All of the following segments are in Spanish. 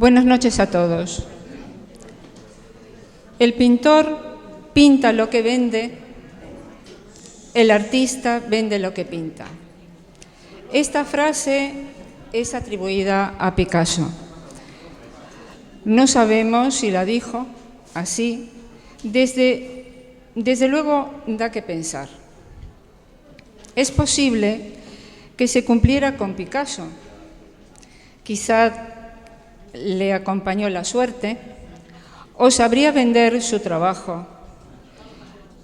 Buenas noches a todos. El pintor pinta lo que vende, el artista vende lo que pinta. Esta frase es atribuida a Picasso. No sabemos si la dijo así. Desde luego da que pensar. Es posible que se cumpliera con Picasso. Quizá le acompañó la suerte o sabría vender su trabajo.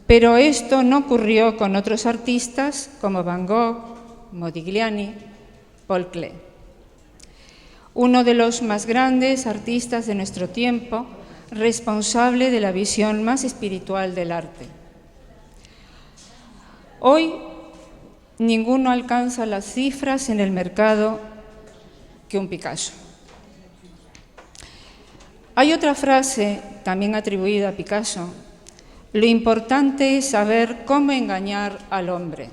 Pero esto no ocurrió con otros artistas como Van Gogh, Modigliani, Paul Klee. Uno de los más grandes artistas de nuestro tiempo, responsable de la visión más espiritual del arte. Hoy, ninguno alcanza las cifras en el mercado que un Picasso. Hay otra frase, también atribuida a Picasso: lo importante es saber cómo engañar al hombre.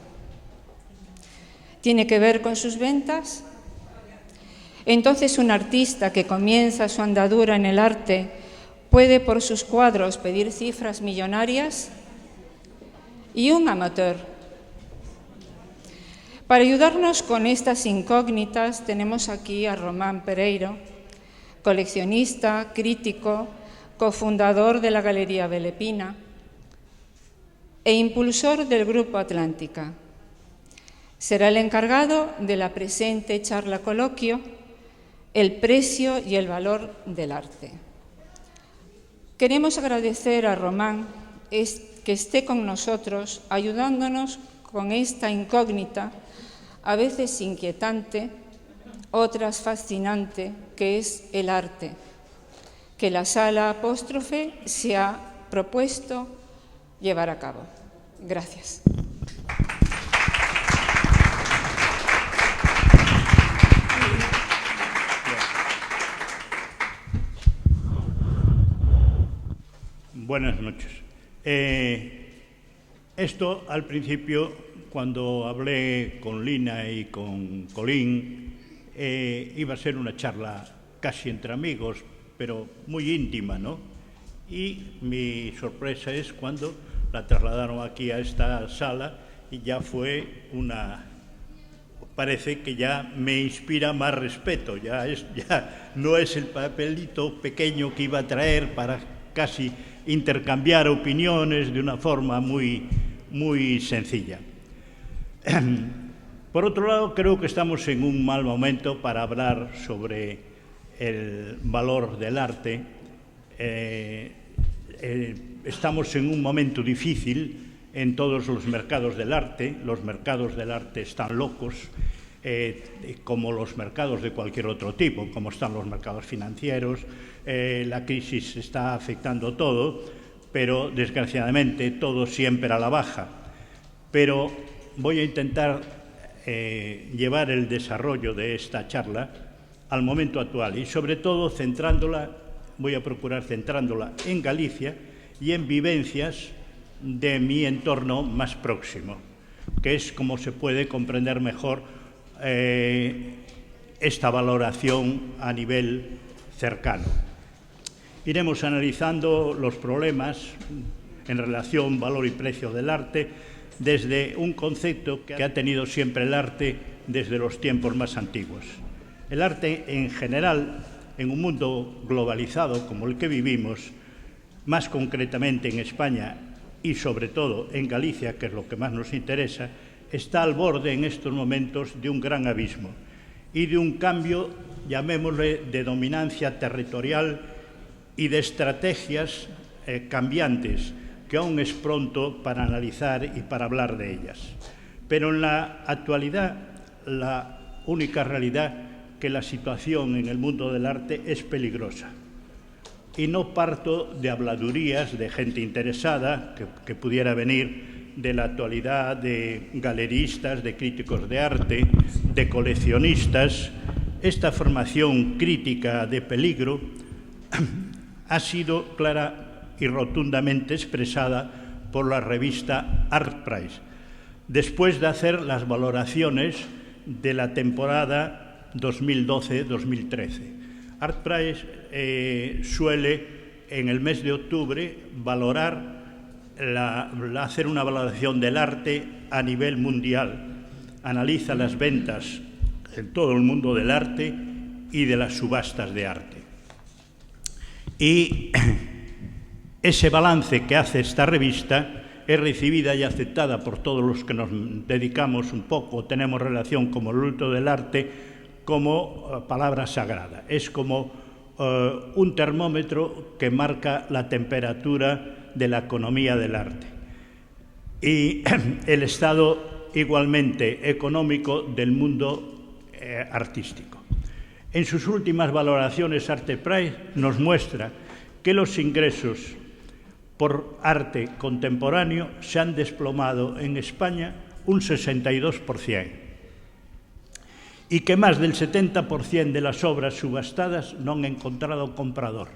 ¿Tiene que ver con sus ventas? Entonces, un artista que comienza su andadura en el arte puede por sus cuadros pedir cifras millonarias. ¿Y un amateur? Para ayudarnos con estas incógnitas tenemos aquí a Román Pereiro, coleccionista, crítico, cofundador de la Galería Belepina e impulsor del Grupo Atlántica. Será el encargado de la presente charla coloquio, El precio y el valor del arte. Queremos agradecer a Román que esté con nosotros, ayudándonos con esta incógnita, a veces inquietante, otras fascinante, que es el arte, que la Sala Apóstrofe se ha propuesto llevar a cabo. Gracias. Buenas noches. Esto al principio, cuando hablé con Lina y con Colín, iba a ser una charla casi entre amigos, pero muy íntima, ¿no? Y mi sorpresa es cuando la trasladaron aquí a esta sala y ya fue parece que ya me inspira más respeto, ya no es el papelito pequeño que iba a traer para casi intercambiar opiniones de una forma muy, muy sencilla. Por otro lado, creo que estamos en un mal momento para hablar sobre el valor del arte. Estamos en un momento difícil en todos los mercados del arte. Los mercados del arte están locos, como los mercados de cualquier otro tipo, como están los mercados financieros. La crisis está afectando todo, pero desgraciadamente todo siempre a la baja. Pero voy a intentar llevar el desarrollo de esta charla al momento actual y sobre todo voy a procurar centrándola en Galicia y en vivencias de mi entorno más próximo, que es como se puede comprender mejor esta valoración a nivel cercano. Iremos analizando los problemas en relación valor y precio del arte desde un concepto que ha tenido siempre el arte desde los tiempos más antiguos. El arte en general, en un mundo globalizado como el que vivimos, más concretamente en España y sobre todo en Galicia, que es lo que más nos interesa, está al borde en estos momentos de un gran abismo y de un cambio, llamémosle, de dominancia territorial y de estrategias cambiantes, que aún es pronto para analizar y para hablar de ellas. Pero en la actualidad, la única realidad que la situación en el mundo del arte es peligrosa. Y no parto de habladurías de gente interesada que pudiera venir de la actualidad, de galeristas, de críticos de arte, de coleccionistas. Esta formación crítica de peligro ha sido clara y rotundamente expresada por la revista Artprice, después de hacer las valoraciones de la temporada 2012-2013. ArtPrice suele, en el mes de octubre, hacer una valoración del arte a nivel mundial. Analiza las ventas en todo el mundo del arte y de las subastas de arte. Y ese balance que hace esta revista es recibida y aceptada por todos los que nos dedicamos un poco, tenemos relación con el mundo del arte, como palabra sagrada. Es como un termómetro que marca la temperatura de la economía del arte y el estado igualmente económico del mundo artístico. En sus últimas valoraciones, ArtPrice nos muestra que los ingresos por arte contemporáneo se han desplomado en España un 62%. Y que más del 70% de las obras subastadas no han encontrado comprador,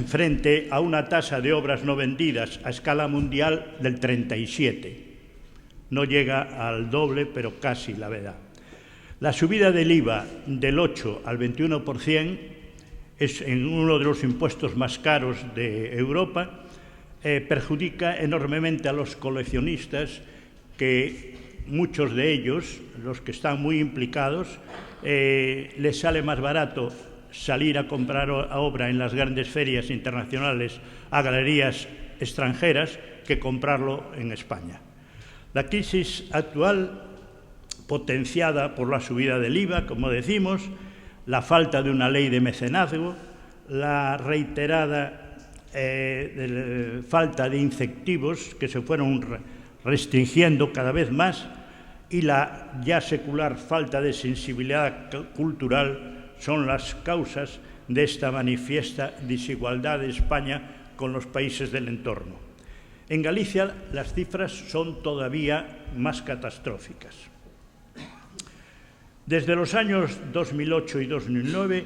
frente a una tasa de obras no vendidas a escala mundial del 37%. No llega al doble, pero casi la verdad. La subida del IVA del 8 al 21% es en uno de los impuestos más caros de Europa, perjudica enormemente a los coleccionistas, que muchos de ellos, los que están muy implicados, les sale más barato salir a comprar obra en las grandes ferias internacionales a galerías extranjeras que comprarlo en España. La crisis actual, potenciada por la subida del IVA, como decimos, la falta de una ley de mecenazgo, la reiterada falta de incentivos que se fueron restringiendo cada vez más y la ya secular falta de sensibilidad cultural son las causas de esta manifiesta desigualdad de España con los países del entorno. En Galicia las cifras son todavía más catastróficas. Desde los años 2008 y 2009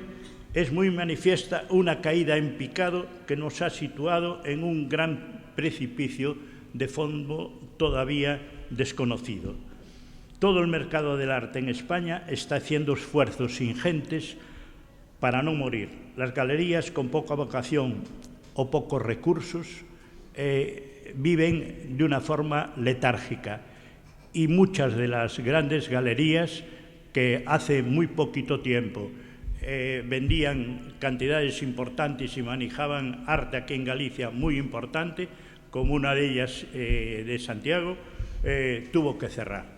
es muy manifiesta una caída en picado que nos ha situado en un gran precipicio de fondo todavía desconocido. Todo el mercado del arte en España está haciendo esfuerzos ingentes para no morir. Las galerías con poca vocación o pocos recursos viven de una forma letárgica y muchas de las grandes galerías que hace muy poquito tiempo vendían cantidades importantes y manejaban arte aquí en Galicia muy importante, como una de ellas de Santiago, tuvo que cerrar.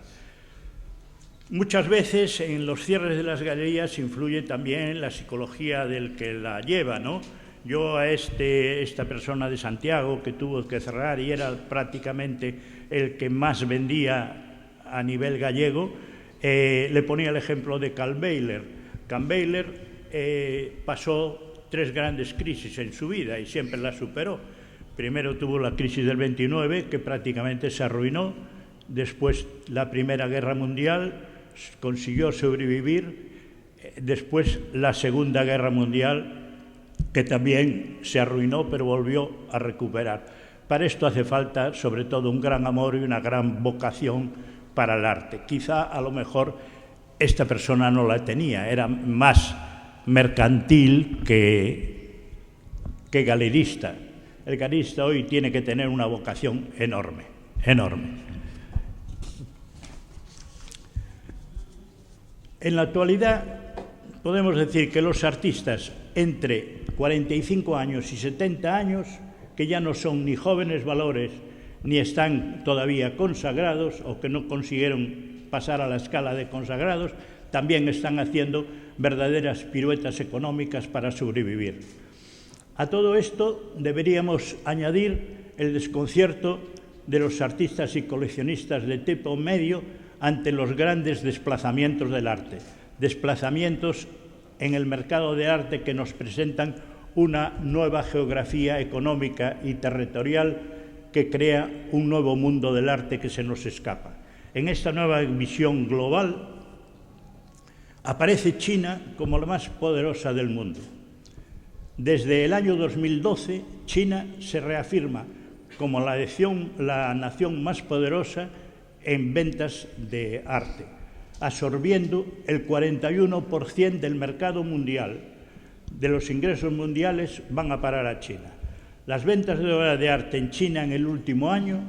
Muchas veces en los cierres de las galerías influye también la psicología del que la lleva, ¿no? Yo a esta persona de Santiago que tuvo que cerrar y era prácticamente el que más vendía a nivel gallego, le ponía el ejemplo de Can Bailey. Can Bailey pasó 3 grandes crisis en su vida y siempre las superó. Primero tuvo la crisis del 29, que prácticamente se arruinó. Después la Primera Guerra Mundial, consiguió sobrevivir. Después la Segunda Guerra Mundial, que también se arruinó, pero volvió a recuperar. Para esto hace falta, sobre todo, un gran amor y una gran vocación para el arte. Quizá, a lo mejor, esta persona no la tenía, era más mercantil que galerista. El galerista hoy tiene que tener una vocación enorme, enorme. En la actualidad podemos decir que los artistas entre 45 años y 70 años, que ya no son ni jóvenes valores ni están todavía consagrados o que no consiguieron pasar a la escala de consagrados, también están haciendo verdaderas piruetas económicas para sobrevivir. A todo esto deberíamos añadir el desconcierto de los artistas y coleccionistas de tipo medio ante los grandes desplazamientos del arte, desplazamientos en el mercado de arte que nos presentan una nueva geografía económica y territorial que crea un nuevo mundo del arte que se nos escapa. En esta nueva visión global aparece China como la más poderosa del mundo. Desde el año 2012, China se reafirma como la nación más poderosa en ventas de arte. absorbiendo el 41% del mercado mundial. De los ingresos mundiales van a parar a China. Las ventas de obras de arte en China en el último año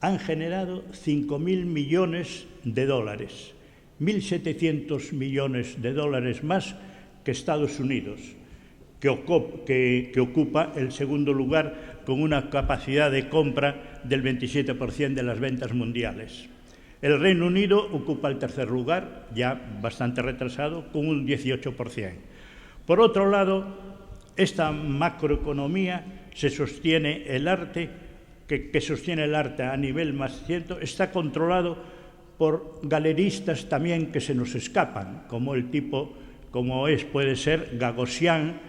han generado 5.000 millones de dólares, 1.700 millones de dólares más que Estados Unidos, que ocupa el segundo lugar con una capacidad de compra del 27% de las ventas mundiales. El Reino Unido ocupa el tercer lugar, ya bastante retrasado, con un 18%. Por otro lado, esta macroeconomía se sostiene el arte, que sostiene el arte a nivel más cierto, está controlado por galeristas también que se nos escapan, como puede ser Gagosian,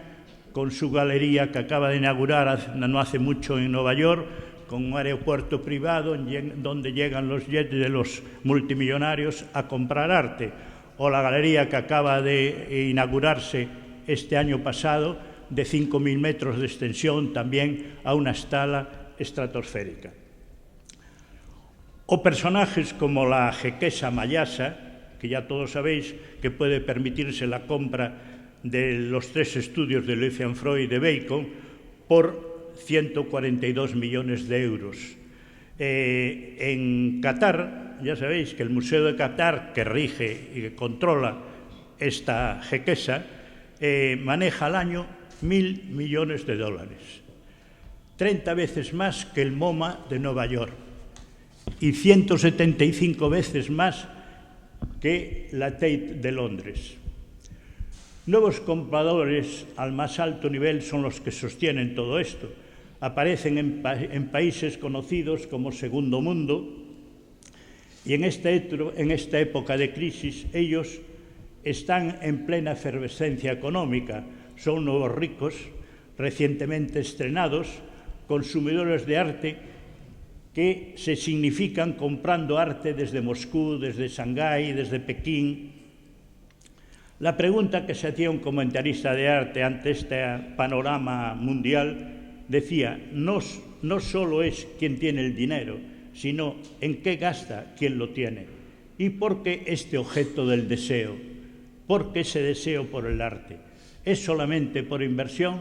con su galería que acaba de inaugurar no hace mucho en Nueva York, con un aeropuerto privado donde llegan los jets de los multimillonarios a comprar arte, o la galería que acaba de inaugurarse este año pasado, de 5.000 metros de extensión, también a una escala estratosférica. O personajes como la jequesa Mayasa, que ya todos sabéis que puede permitirse la compra de los 3 estudios de Lucian Freud y de Bacon por 142 millones de euros. En Qatar, ya sabéis que el Museo de Qatar, que rige y que controla esta jequesa, maneja al año 1.000 millones de dólares, 30 veces más que el MoMA de Nueva York y 175 veces más que la Tate de Londres. Nuevos compradores al más alto nivel son los que sostienen todo esto. Aparecen en países conocidos como Segundo Mundo, y en esta época de crisis ellos están en plena efervescencia económica. Son nuevos ricos, recientemente estrenados, consumidores de arte que se significan comprando arte desde Moscú, desde Shanghái, desde Pekín. La pregunta que se hacía un comentarista de arte ante este panorama mundial decía, no solo es quién tiene el dinero, sino en qué gasta quien lo tiene. ¿Y por qué este objeto del deseo? ¿Por qué ese deseo por el arte? ¿Es solamente por inversión?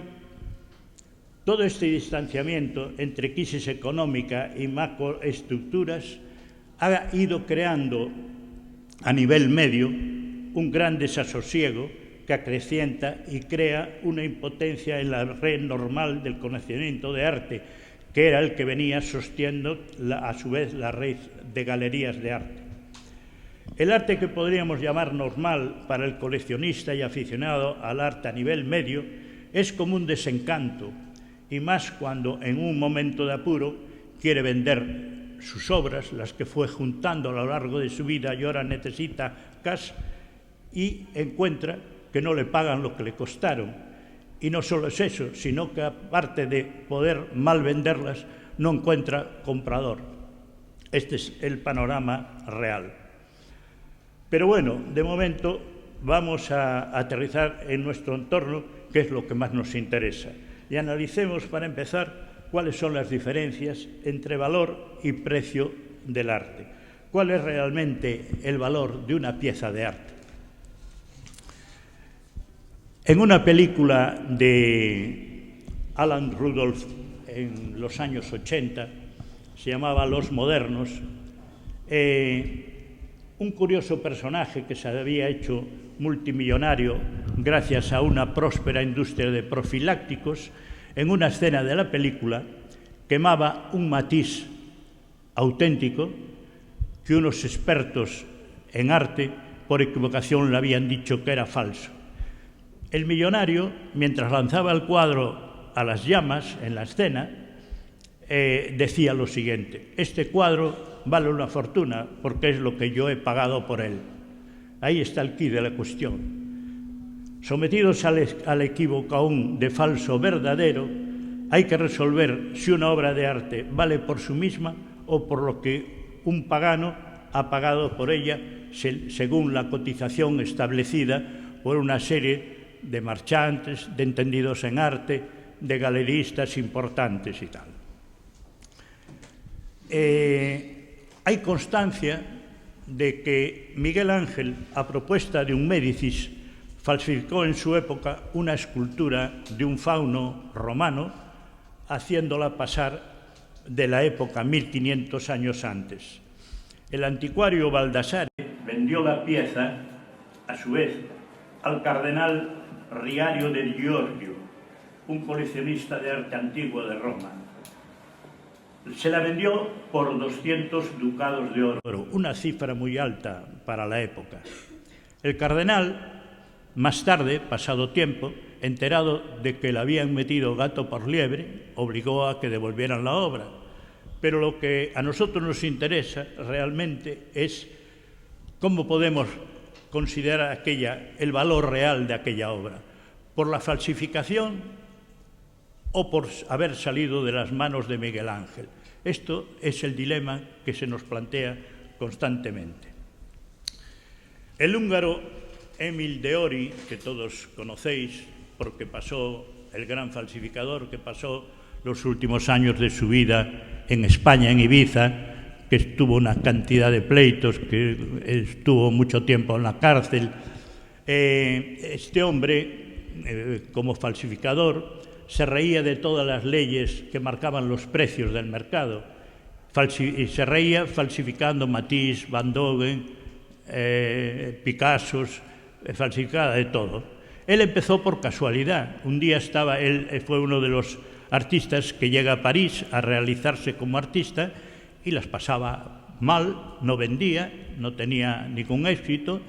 Todo este distanciamiento entre crisis económica y macroestructuras ha ido creando a nivel medio un gran desasosiego que acrecienta y crea una impotencia en la red normal del conocimiento de arte, que era el que venía sosteniendo a su vez la red de galerías de arte. El arte que podríamos llamar normal para el coleccionista y aficionado al arte a nivel medio es como un desencanto, y más cuando en un momento de apuro quiere vender sus obras, las que fue juntando a lo largo de su vida y ahora necesita cash, y encuentra que no le pagan lo que le costaron. Y no solo es eso, sino que aparte de poder mal venderlas, no encuentra comprador. Este es el panorama real. Pero bueno, de momento vamos a aterrizar en nuestro entorno, que es lo que más nos interesa. Y analicemos, para empezar, cuáles son las diferencias entre valor y precio del arte. ¿Cuál es realmente el valor de una pieza de arte? En una película de Alan Rudolph en los años 80, se llamaba Los Modernos, un curioso personaje que se había hecho multimillonario gracias a una próspera industria de profilácticos, en una escena de la película quemaba un matiz auténtico que unos expertos en arte por equivocación le habían dicho que era falso. El millonario, mientras lanzaba el cuadro a las llamas en la escena, decía lo siguiente: este cuadro vale una fortuna porque es lo que yo he pagado por él. Ahí está el quid de la cuestión. Sometidos al equívoco aún de falso verdadero, hay que resolver si una obra de arte vale por sí misma o por lo que un pagano ha pagado por ella según la cotización establecida por una serie de marchantes, de entendidos en arte, de galeristas importantes y tal. Hay constancia de que Miguel Ángel, a propuesta de un Médicis, falsificó en su época una escultura de un fauno romano, haciéndola pasar de la época 1500 años antes. El anticuario Baldassare vendió la pieza, a su vez, al cardenal Riario de Giorgio, un coleccionista de arte antiguo de Roma. Se la vendió por 200 ducados de oro, una cifra muy alta para la época. El cardenal, más tarde, pasado tiempo, enterado de que le habían metido gato por liebre, obligó a que devolvieran la obra. Pero lo que a nosotros nos interesa realmente es cómo podemos considerar el valor real de aquella obra, por la falsificación o por haber salido de las manos de Miguel Ángel. Esto es el dilema que se nos plantea constantemente. El húngaro Emil de Ory, que todos conocéis porque pasó, el gran falsificador que pasó los últimos años de su vida en España, en Ibiza, que tuvo una cantidad de pleitos, que estuvo mucho tiempo en la cárcel. Este hombre, como falsificador, se reía de todas las leyes que marcaban los precios del mercado. Y se reía falsificando Matisse, Van Gogh, Picasso, falsificada de todo. Él empezó por casualidad. Un día él fue uno de los artistas que llega a París a realizarse como artista y las pasaba mal, no vendía, no tenía ningún éxito,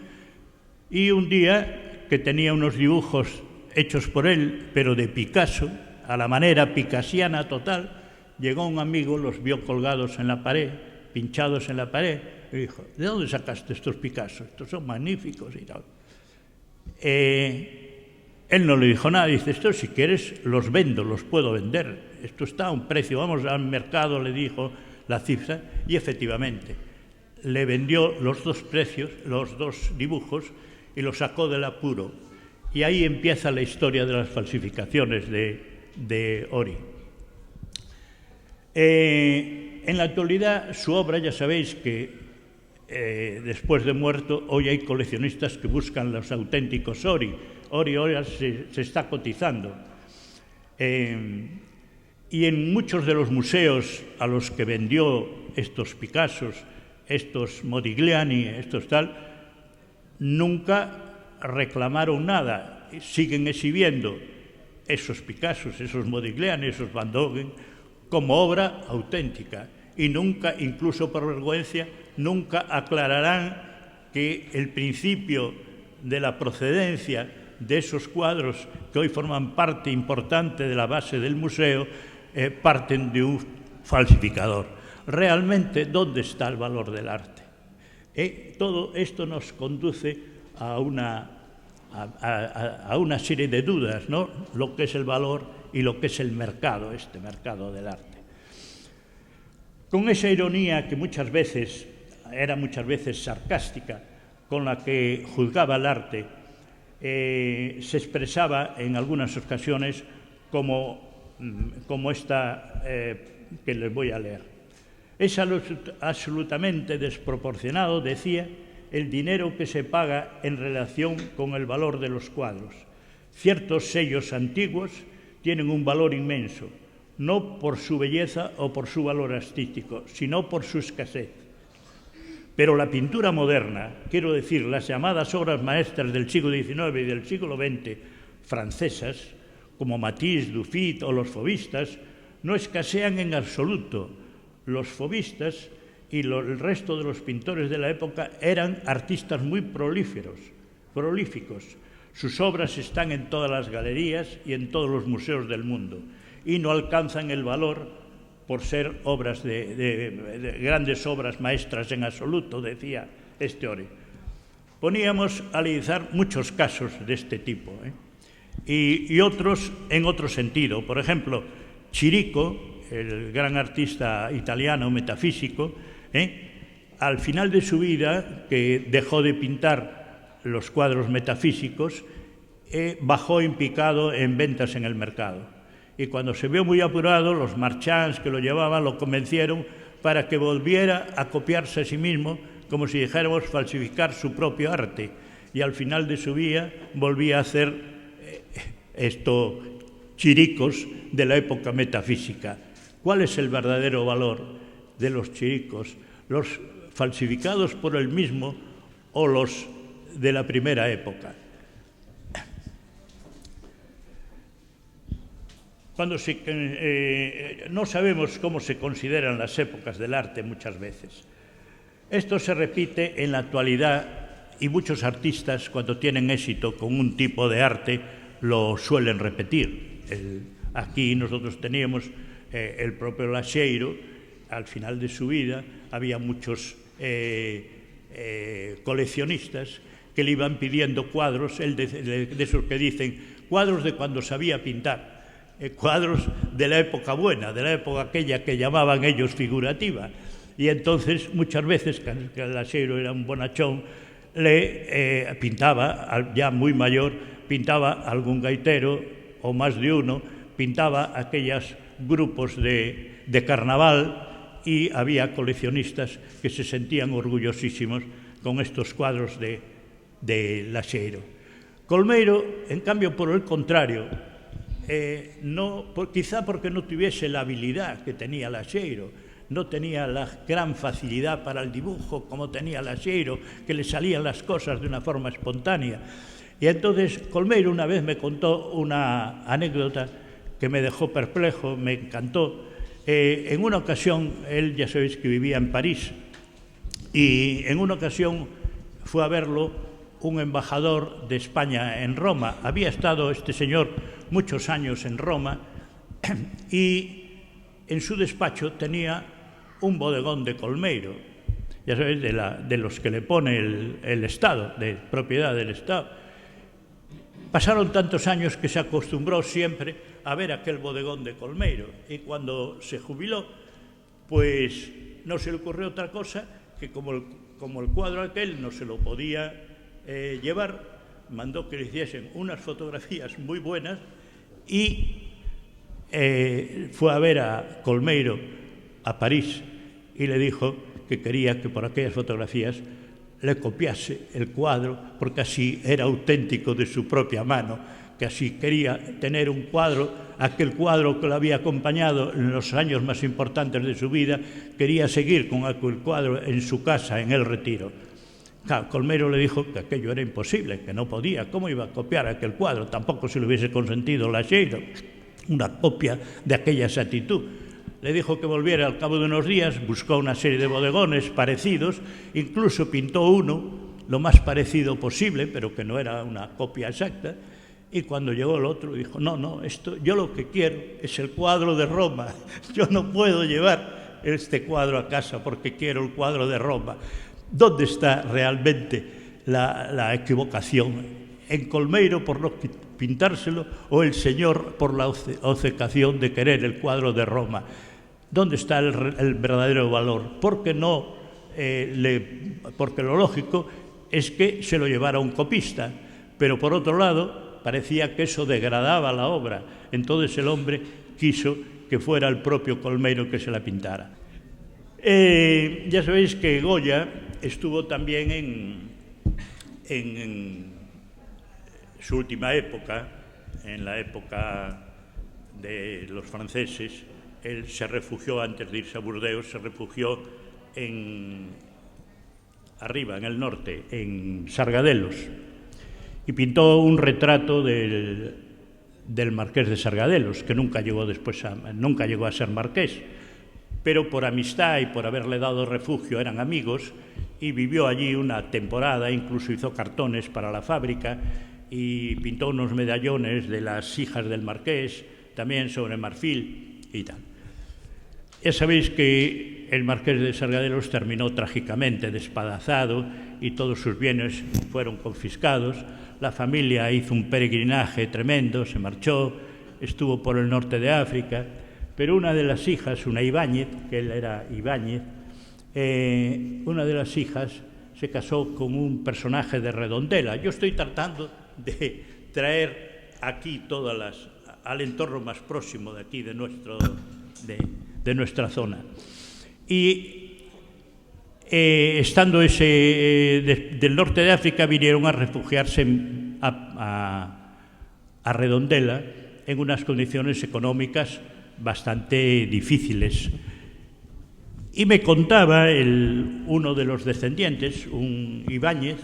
y un día que tenía unos dibujos hechos por él, pero de Picasso, a la manera picasiana total, llegó un amigo, los vio colgados en la pared, pinchados en la pared, y dijo: ¿de dónde sacaste estos Picasso? Estos son magníficos y tal. Él no le dijo nada, dice: esto si quieres los vendo, los puedo vender, esto está a un precio, vamos al mercado, le dijo la cifra, y efectivamente le vendió los dos dibujos y los sacó del apuro. Y ahí empieza la historia de las falsificaciones de Ory. En la actualidad, su obra, ya sabéis que después de muerto, hoy hay coleccionistas que buscan los auténticos Ory. Ory ahora se está cotizando. Y en muchos de los museos a los que vendió estos Picassos, estos Modigliani, estos tal, nunca reclamaron nada. Siguen exhibiendo esos Picassos, esos Modigliani, esos Van Gogh como obra auténtica. Y nunca, incluso por vergüenza, nunca aclararán que el principio de la procedencia de esos cuadros que hoy forman parte importante de la base del museo parten de un falsificador. Realmente, ¿dónde está el valor del arte? Todo esto nos conduce a una serie de dudas, ¿no? Lo que es el valor y lo que es el mercado, este mercado del arte. Con esa ironía que muchas veces sarcástica, con la que juzgaba el arte, se expresaba en algunas ocasiones como esta que les voy a leer. Es absolutamente desproporcionado, decía, el dinero que se paga en relación con el valor de los cuadros. Ciertos sellos antiguos tienen un valor inmenso, no por su belleza o por su valor artístico, sino por su escasez. Pero la pintura moderna, quiero decir, las llamadas obras maestras del siglo XIX y del siglo XX francesas, como Matisse, Dufit o los fauvistas, no escasean en absoluto. Los fauvistas y el resto de los pintores de la época eran artistas muy prolíficos. Sus obras están en todas las galerías y en todos los museos del mundo y no alcanzan el valor por ser obras de grandes obras maestras en absoluto, decía este Ory. Poníamos a analizar muchos casos de este tipo, y otros en otro sentido. Por ejemplo, Chirico, el gran artista italiano metafísico, al final de su vida, que dejó de pintar los cuadros metafísicos, bajó en picado en ventas en el mercado. Y cuando se vio muy apurado, los marchands que lo llevaban lo convencieron para que volviera a copiarse a sí mismo como si dijéramos falsificar su propio arte, y al final de su vida volvía a hacer chiricos de la época metafísica. ¿Cuál es el verdadero valor de los chiricos? ¿Los falsificados por él mismo o los de la primera época? No sabemos cómo se consideran las épocas del arte muchas veces. Esto se repite en la actualidad y muchos artistas, cuando tienen éxito con un tipo de arte, lo suelen repetir. Aquí nosotros teníamos el propio Laxeiro. Al final de su vida había muchos coleccionistas que le iban pidiendo cuadros, de esos que dicen cuadros de cuando sabía pintar. Cuadros de la época buena, de la época aquella que llamaban ellos figurativa. Y entonces, muchas veces, que el Laxeiro era un bonachón, le pintaba, ya muy mayor, pintaba algún gaitero, o más de uno, pintaba aquellos grupos de carnaval, y había coleccionistas que se sentían orgullosísimos con estos cuadros de Laxeiro. Colmeiro, en cambio, por el contrario, quizá porque no tuviese la habilidad que tenía Laxeiro, no tenía la gran facilidad para el dibujo como tenía Laxeiro, que le salían las cosas de una forma espontánea. Y entonces Colmeiro una vez me contó una anécdota que me dejó perplejo, me encantó. En una ocasión, él ya sabéis que vivía en París, y en una ocasión fue a verlo un embajador de España en Roma. Había estado este señor muchos años en Roma, y en su despacho tenía un bodegón de Colmeiro, ya sabéis, de los que le pone el Estado, de propiedad del Estado. Pasaron tantos años que se acostumbró siempre a ver aquel bodegón de Colmeiro, y cuando se jubiló, pues no se le ocurrió otra cosa que como el cuadro aquel no se lo podía llevar, mandó que le hiciesen unas fotografías muy buenas, y fue a ver a Colmeiro a París y le dijo que quería que por aquellas fotografías le copiase el cuadro, porque así era auténtico de su propia mano, que así quería tener un cuadro, aquel cuadro que lo había acompañado en los años más importantes de su vida, quería seguir con aquel cuadro en su casa, en el Retiro. Claro, Colmeiro le dijo que aquello era imposible, que no podía. ¿Cómo iba a copiar aquel cuadro? Tampoco se le hubiese consentido Laxeiro una copia de aquella exactitud. Le dijo que volviera al cabo de unos días, buscó una serie de bodegones parecidos, incluso pintó uno lo más parecido posible, pero que no era una copia exacta, y cuando llegó el otro dijo, no, yo lo que quiero es el cuadro de Roma, yo no puedo llevar este cuadro a casa porque quiero el cuadro de Roma. ¿Dónde está realmente la equivocación? ¿En Colmeiro por no pintárselo, o el señor por la obcecación de querer el cuadro de Roma? ¿Dónde está el verdadero valor? Porque lo lógico es que se lo llevara un copista, pero por otro lado parecía que eso degradaba la obra. Entonces el hombre quiso que fuera el propio Colmeiro que se la pintara. Ya sabéis que Goya estuvo también en su última época, en la época de los franceses. Él se refugió, antes de irse a Burdeos, se refugió arriba, en el norte, en Sargadelos, y pintó un retrato del marqués de Sargadelos, que nunca llegó a ser marqués, pero por amistad y por haberle dado refugio eran amigos, y vivió allí una temporada, incluso hizo cartones para la fábrica, y pintó unos medallones de las hijas del marqués, también sobre marfil y tal. Ya sabéis que el marqués de Sargadelos terminó trágicamente despedazado y todos sus bienes fueron confiscados. La familia hizo un peregrinaje tremendo, se marchó, estuvo por el norte de África, pero una de las hijas, una Ibáñez, que él era Ibáñez, una de las hijas se casó con un personaje de Redondela. Yo estoy tratando de traer aquí al entorno más próximo de aquí, de nuestra zona. Y Estando del norte de África, vinieron a refugiarse a Redondela en unas condiciones económicas bastante difíciles. Y me contaba uno de los descendientes, un Ibáñez,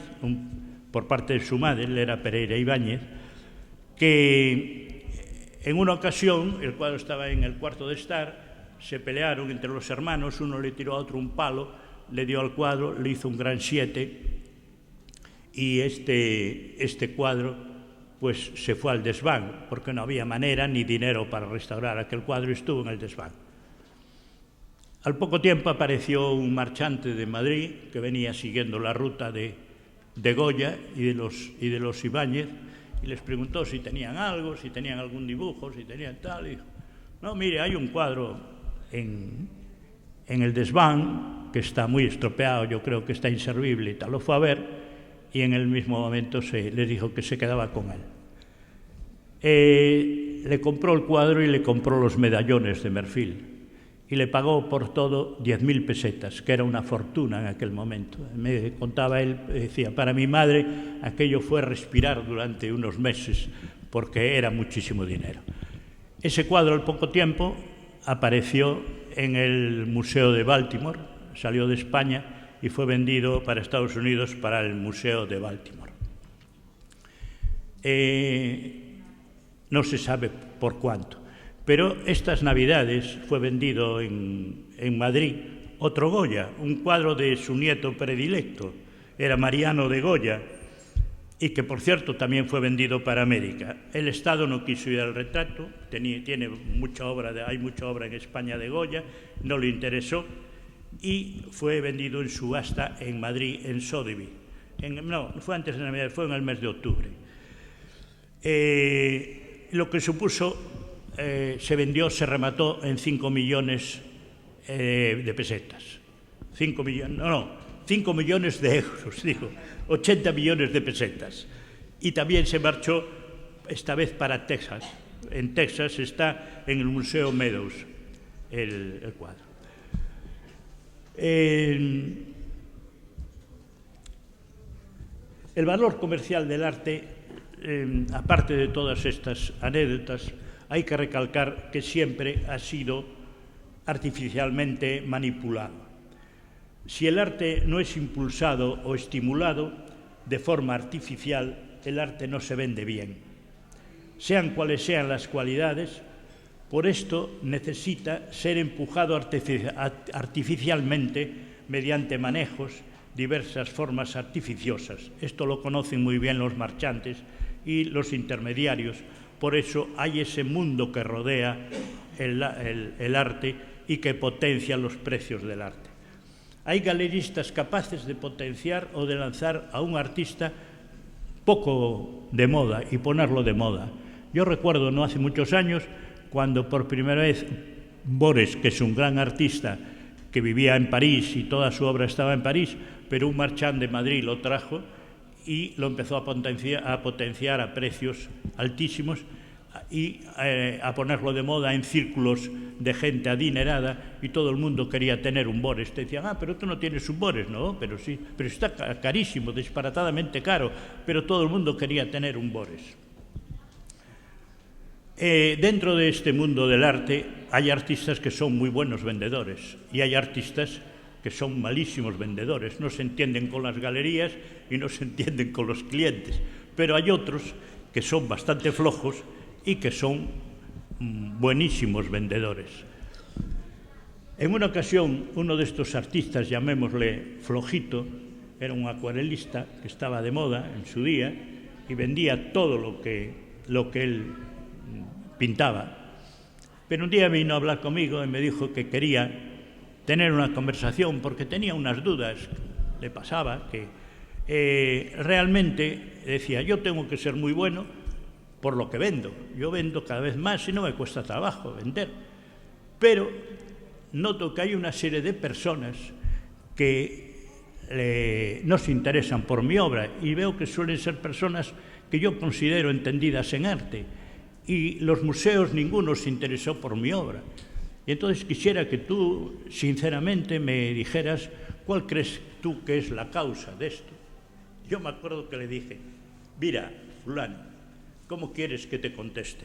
por parte de su madre, él era Pereira Ibáñez, que en una ocasión, el cuadro estaba en el cuarto de estar, se pelearon entre los hermanos, uno le tiró a otro un palo, le dio al cuadro, le hizo un gran 7 y este cuadro pues se fue al desván, porque no había manera ni dinero para restaurar aquel cuadro y estuvo en el desván. Al poco tiempo apareció un marchante de Madrid que venía siguiendo la ruta de Goya y de los Ibáñez y les preguntó si tenían algo, si tenían algún dibujo, si tenían tal. Y dijo, no, mire, hay un cuadro en el desván que está muy estropeado, yo creo que está inservible y tal. Lo fue a ver y en el mismo momento les dijo que se quedaba con él. Le compró el cuadro y le compró los medallones de marfil y le pagó por todo 10.000 pesetas, que era una fortuna en aquel momento. Me contaba él, decía, para mi madre aquello fue respirar durante unos meses porque era muchísimo dinero. Ese cuadro al poco tiempo apareció en el Museo de Baltimore, salió de España y fue vendido para Estados Unidos para el Museo de Baltimore. No se sabe por cuánto, pero estas Navidades fue vendido en Madrid otro Goya, un cuadro de su nieto predilecto, era Mariano de Goya, y que por cierto también fue vendido para América. El Estado no quiso ir al retrato, hay mucha obra en España de Goya, no le interesó, y fue vendido en subasta en Madrid, en Sotheby's. No fue antes de Navidad, fue en el mes de octubre. Lo que supuso, se remató en 5 millones de pesetas. 5 millones de euros, digo, 80 millones de pesetas. Y también se marchó, esta vez para Texas. En Texas está en el Museo Meadows el cuadro. El valor comercial del arte, aparte de todas estas anécdotas, hay que recalcar que siempre ha sido artificialmente manipulado. Si el arte no es impulsado o estimulado de forma artificial, el arte no se vende bien. Sean cuales sean las cualidades, por esto necesita ser empujado artificialmente mediante manejos, diversas formas artificiosas. Esto lo conocen muy bien los marchantes y los intermediarios. Por eso hay ese mundo que rodea el arte y que potencia los precios del arte. Hay galeristas capaces de potenciar o de lanzar a un artista poco de moda y ponerlo de moda. Yo recuerdo, no hace muchos años, cuando por primera vez Bores, que es un gran artista que vivía en París y toda su obra estaba en París, pero un marchand de Madrid lo trajo y lo empezó a potenciar a precios altísimos y a ponerlo de moda en círculos de gente adinerada, y todo el mundo quería tener un Bores. Te decían, pero tú no tienes un Bores. No, pero sí, pero está carísimo, disparatadamente caro, pero todo el mundo quería tener un Bores. Dentro de este mundo del arte hay artistas que son muy buenos vendedores y hay artistas que son malísimos vendedores. No se entienden con las galerías y no se entienden con los clientes, pero hay otros que son bastante flojos y que son buenísimos vendedores. En una ocasión, uno de estos artistas, llamémosle flojito, era un acuarelista que estaba de moda en su día y vendía todo lo que él pintaba. Pero un día vino a hablar conmigo y me dijo que quería tener una conversación porque tenía unas dudas. Le pasaba que realmente decía, yo tengo que ser muy bueno por lo que vendo. Yo vendo cada vez más y no me cuesta trabajo vender. Pero noto que hay una serie de personas que no se interesan por mi obra y veo que suelen ser personas que yo considero entendidas en arte. Y los museos, ninguno se interesó por mi obra. Y entonces quisiera que tú, sinceramente, me dijeras ¿cuál crees tú que es la causa de esto? Yo me acuerdo que le dije, mira, fulano, ¿cómo quieres que te conteste?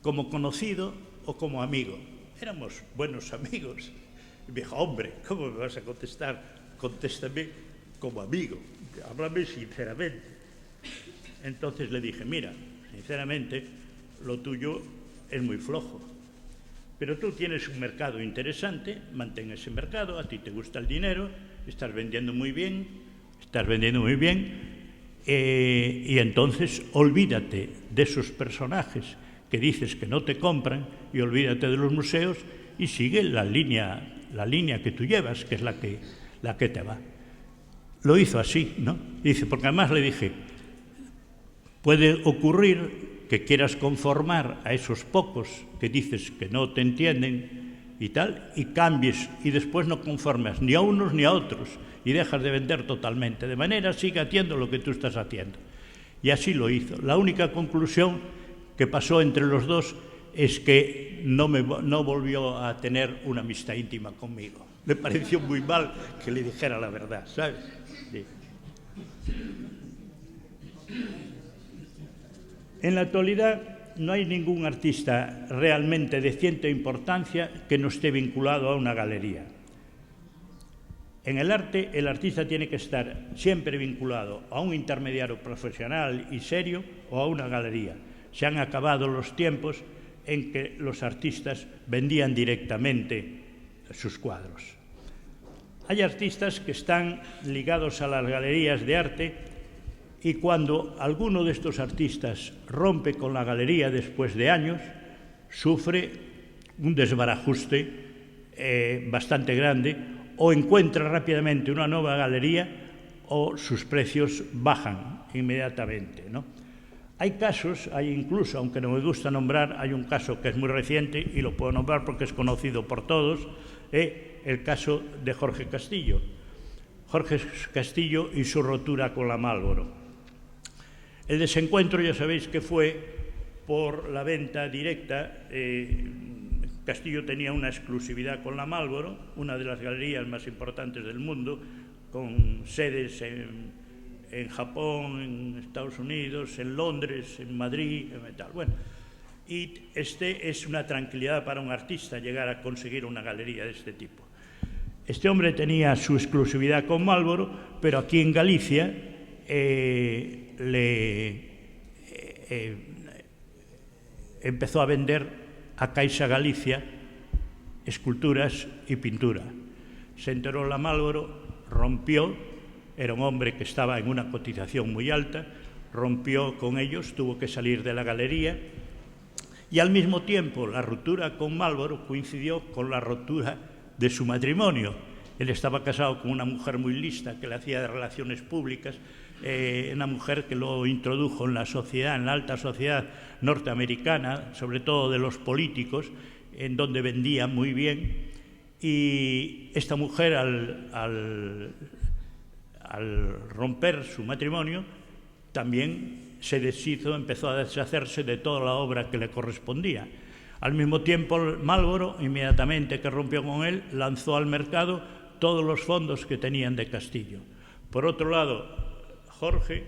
¿Como conocido o como amigo? Éramos buenos amigos. Y me dijo, hombre, ¿cómo me vas a contestar? Contéstame como amigo, háblame sinceramente. Entonces le dije, mira, sinceramente, lo tuyo es muy flojo, pero tú tienes un mercado interesante, mantén ese mercado, a ti te gusta el dinero, estás vendiendo muy bien, y entonces olvídate de esos personajes que dices que no te compran y olvídate de los museos y sigue la línea que tú llevas, que es la que te va. Lo hizo así, ¿no? Dice, porque además le dije, puede ocurrir que quieras conformar a esos pocos que dices que no te entienden y tal, y cambies y después no conformes ni a unos ni a otros y dejas de vender totalmente. De manera sigue haciendo lo que tú estás haciendo. Y así lo hizo. La única conclusión que pasó entre los dos es que no volvió a tener una amistad íntima conmigo. Me pareció muy mal que le dijera la verdad, ¿sabes? Sí. En la actualidad no hay ningún artista realmente de cierta importancia que no esté vinculado a una galería. En el arte, el artista tiene que estar siempre vinculado a un intermediario profesional y serio o a una galería. Se han acabado los tiempos en que los artistas vendían directamente sus cuadros. Hay artistas que están ligados a las galerías de arte y cuando alguno de estos artistas rompe con la galería después de años, sufre un desbarajuste bastante grande o encuentra rápidamente una nueva galería o sus precios bajan inmediatamente, ¿no? Hay casos, hay incluso, aunque no me gusta nombrar, hay un caso que es muy reciente y lo puedo nombrar porque es conocido por todos, el caso de Jorge Castillo. Jorge Castillo y su rotura con la Marlboro. El desencuentro, ya sabéis que fue por la venta directa. Castillo tenía una exclusividad con la Marlboro, una de las galerías más importantes del mundo, con sedes en Japón, en Estados Unidos, en Londres, en Madrid, en tal. Bueno, y es una tranquilidad para un artista llegar a conseguir una galería de este tipo. Este hombre tenía su exclusividad con Marlboro, pero aquí en Galicia empezó a vender a Caixa Galicia esculturas y pintura. Se enteró la Marlboro, rompió, era un hombre que estaba en una cotización muy alta, rompió con ellos, tuvo que salir de la galería y al mismo tiempo la ruptura con Marlboro coincidió con la ruptura de su matrimonio. Él estaba casado con una mujer muy lista que le hacía de relaciones públicas, una mujer que lo introdujo en la sociedad, en la alta sociedad norteamericana, sobre todo de los políticos, en donde vendía muy bien. Y esta mujer, al romper su matrimonio, también se deshizo, empezó a deshacerse de toda la obra que le correspondía. Al mismo tiempo, Marlboro, inmediatamente que rompió con él, lanzó al mercado todos los fondos que tenían de Castillo. Por otro lado, Jorge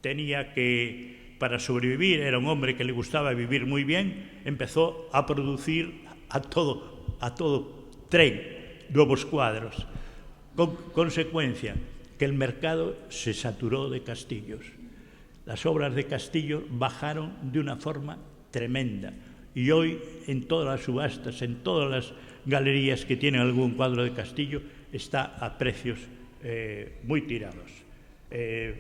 tenía que, para sobrevivir, era un hombre que le gustaba vivir muy bien, empezó a producir a todo tren nuevos cuadros. Con consecuencia, que el mercado se saturó de Castillos. Las obras de Castillo bajaron de una forma tremenda. Y hoy, en todas las subastas, en todas las galerías que tienen algún cuadro de Castillo, está a precios muy tirados.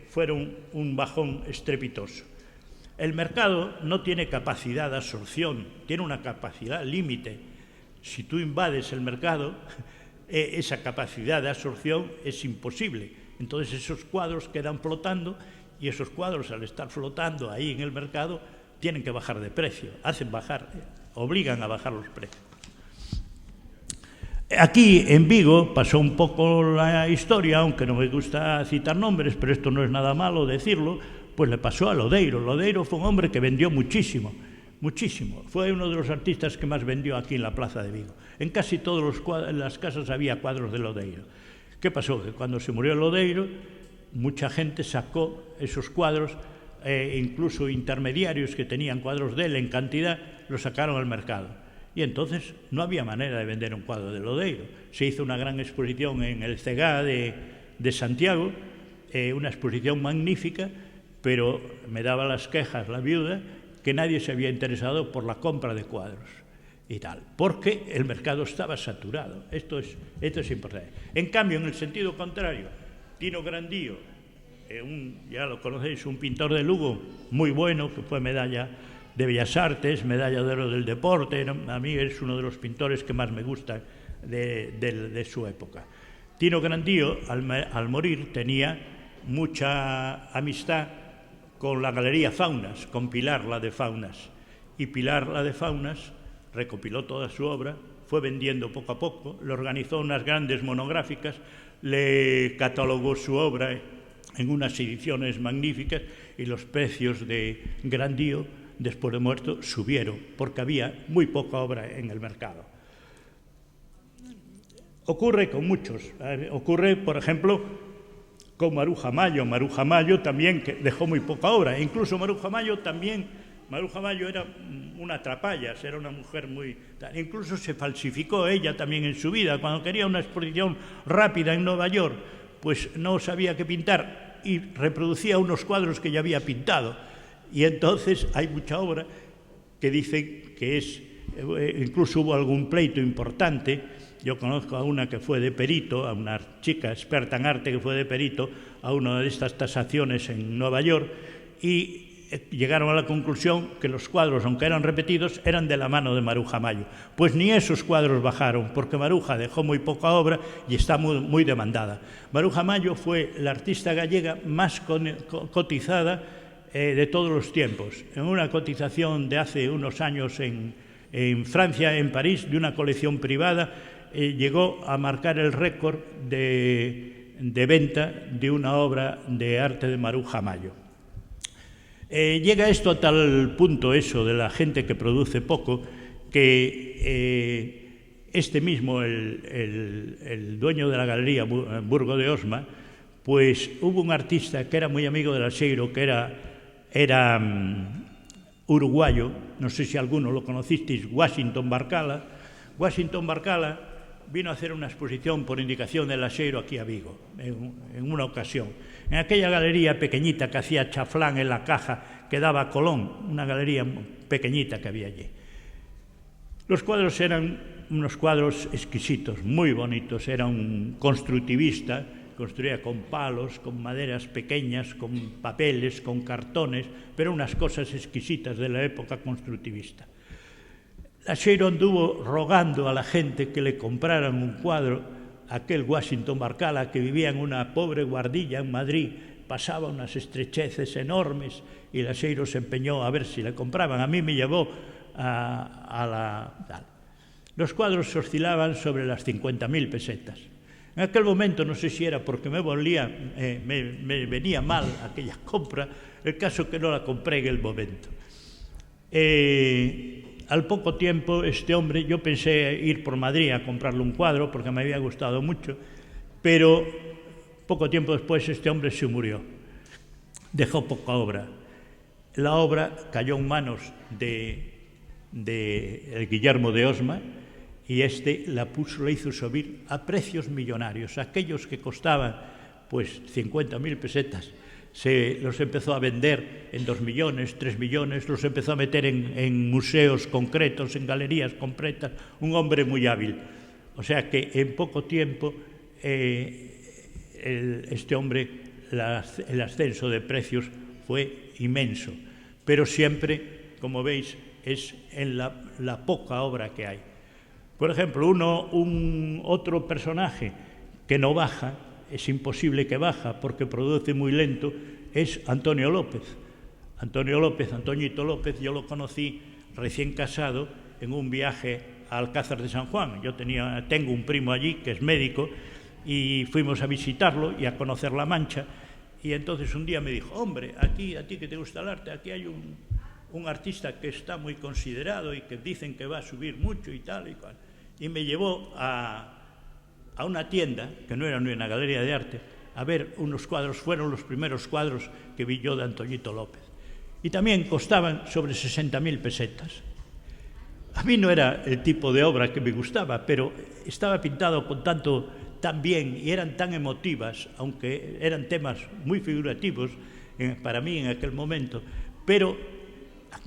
Fueron un bajón estrepitoso. El mercado no tiene capacidad de absorción, tiene una capacidad límite. Si tú invades el mercado, esa capacidad de absorción es imposible. Entonces esos cuadros quedan flotando y esos cuadros, al estar flotando ahí en el mercado, tienen que bajar de precio, obligan a bajar los precios. Aquí en Vigo pasó un poco la historia, aunque no me gusta citar nombres, pero esto no es nada malo decirlo, pues le pasó a Lodeiro. Lodeiro fue un hombre que vendió muchísimo, muchísimo. Fue uno de los artistas que más vendió aquí en la plaza de Vigo. En casi todas las casas había cuadros de Lodeiro. ¿Qué pasó? Que cuando se murió Lodeiro, mucha gente sacó esos cuadros, incluso intermediarios que tenían cuadros de él en cantidad, los sacaron al mercado. Y entonces no había manera de vender un cuadro de Lodeiro. Se hizo una gran exposición en el CEGA de Santiago, una exposición magnífica, pero me daba las quejas la viuda que nadie se había interesado por la compra de cuadros y tal, porque el mercado estaba saturado. Esto es importante. En cambio, en el sentido contrario, Tino Grandío, ya lo conocéis, un pintor de Lugo muy bueno, que fue medalla de Bellas Artes, medalla de oro del deporte. A mí es uno de los pintores que más me gusta de su época. Tino Grandío, al morir, tenía mucha amistad con la Galería Faunas, con Pilar la de Faunas. Y Pilar la de Faunas recopiló toda su obra, fue vendiendo poco a poco, le organizó unas grandes monográficas, le catalogó su obra en unas ediciones magníficas, y los precios de Grandío, después de muerto, subieron, porque había muy poca obra en el mercado. Ocurre con muchos. Ocurre, por ejemplo, con Maruja Mayo. Maruja Mayo también que dejó muy poca obra. E incluso Maruja Mayo era una trapallas, era una mujer muy... Incluso se falsificó ella también en su vida. Cuando quería una exposición rápida en Nueva York, pues no sabía qué pintar y reproducía unos cuadros que ya había pintado. Y entonces hay mucha obra que dicen que es... incluso hubo algún pleito importante. Yo conozco a una que fue de perito, a una chica experta en arte que fue de perito a una de estas tasaciones en Nueva York, y llegaron a la conclusión que los cuadros, aunque eran repetidos, eran de la mano de Maruja Mayo. Pues ni esos cuadros bajaron, porque Maruja dejó muy poca obra y está muy demandada. Maruja Mayo fue la artista gallega más cotizada de todos los tiempos. En una cotización de hace unos años en Francia, en París, de una colección privada, llegó a marcar el récord de venta de una obra de arte de Maruja Mayo. Llega esto a tal punto, eso de la gente que produce poco, que este mismo, el dueño de la galería Burgo de Osma, pues hubo un artista que era muy amigo de Laseiro, que era uruguayo, no sé si alguno lo conocisteis, Washington Barcala. Washington Barcala vino a hacer una exposición por indicación de Laseiro aquí a Vigo, en una ocasión. En aquella galería pequeñita que hacía Chaflán en la caja, que daba a Colón, una galería pequeñita que había allí. Los cuadros eran unos cuadros exquisitos, muy bonitos. Era un constructivista, construía con palos, con maderas pequeñas, con papeles, con cartones, pero unas cosas exquisitas de la época constructivista. Laseiro anduvo rogando a la gente que le compraran un cuadro, aquel Washington Barcala, que vivía en una pobre guardilla en Madrid, pasaba unas estrecheces enormes, y Laseiro se empeñó a ver si le compraban. A mí me llevó a la... Los cuadros oscilaban sobre las 50.000 pesetas. En aquel momento, no sé si era porque me venía mal aquella compra, el caso que no la compré en el momento. Al poco tiempo, este hombre, yo pensé ir por Madrid a comprarle un cuadro porque me había gustado mucho, pero poco tiempo después este hombre se murió. Dejó poca obra. La obra cayó en manos de Guillermo de Osma, y la hizo subir a precios millonarios. Aquellos que costaban pues 50.000 pesetas, se los empezó a vender en 2 millones, 3 millones, los empezó a meter en museos concretos, en galerías concretas. Un hombre muy hábil. O sea que en poco tiempo este hombre, el ascenso de precios fue inmenso. Pero siempre, como veis, es en la poca obra que hay. Por ejemplo, otro personaje que no baja, es imposible que baja porque produce muy lento, es Antonio López. Antoñito López, yo lo conocí recién casado en un viaje a Alcázar de San Juan. Tengo un primo allí que es médico, y fuimos a visitarlo y a conocer La Mancha, y entonces un día me dijo: hombre, a ti que te gusta el arte, aquí hay un artista que está muy considerado y que dicen que va a subir mucho y tal y cual. Y me llevó a a una tienda, que no era ni una galería de arte, a ver unos cuadros. Fueron los primeros cuadros que vi yo de Antoñito López. Y también costaban sobre 60.000 pesetas. A mí no era el tipo de obra que me gustaba, pero estaba pintado tan bien y eran tan emotivas, aunque eran temas muy figurativos para mí en aquel momento, pero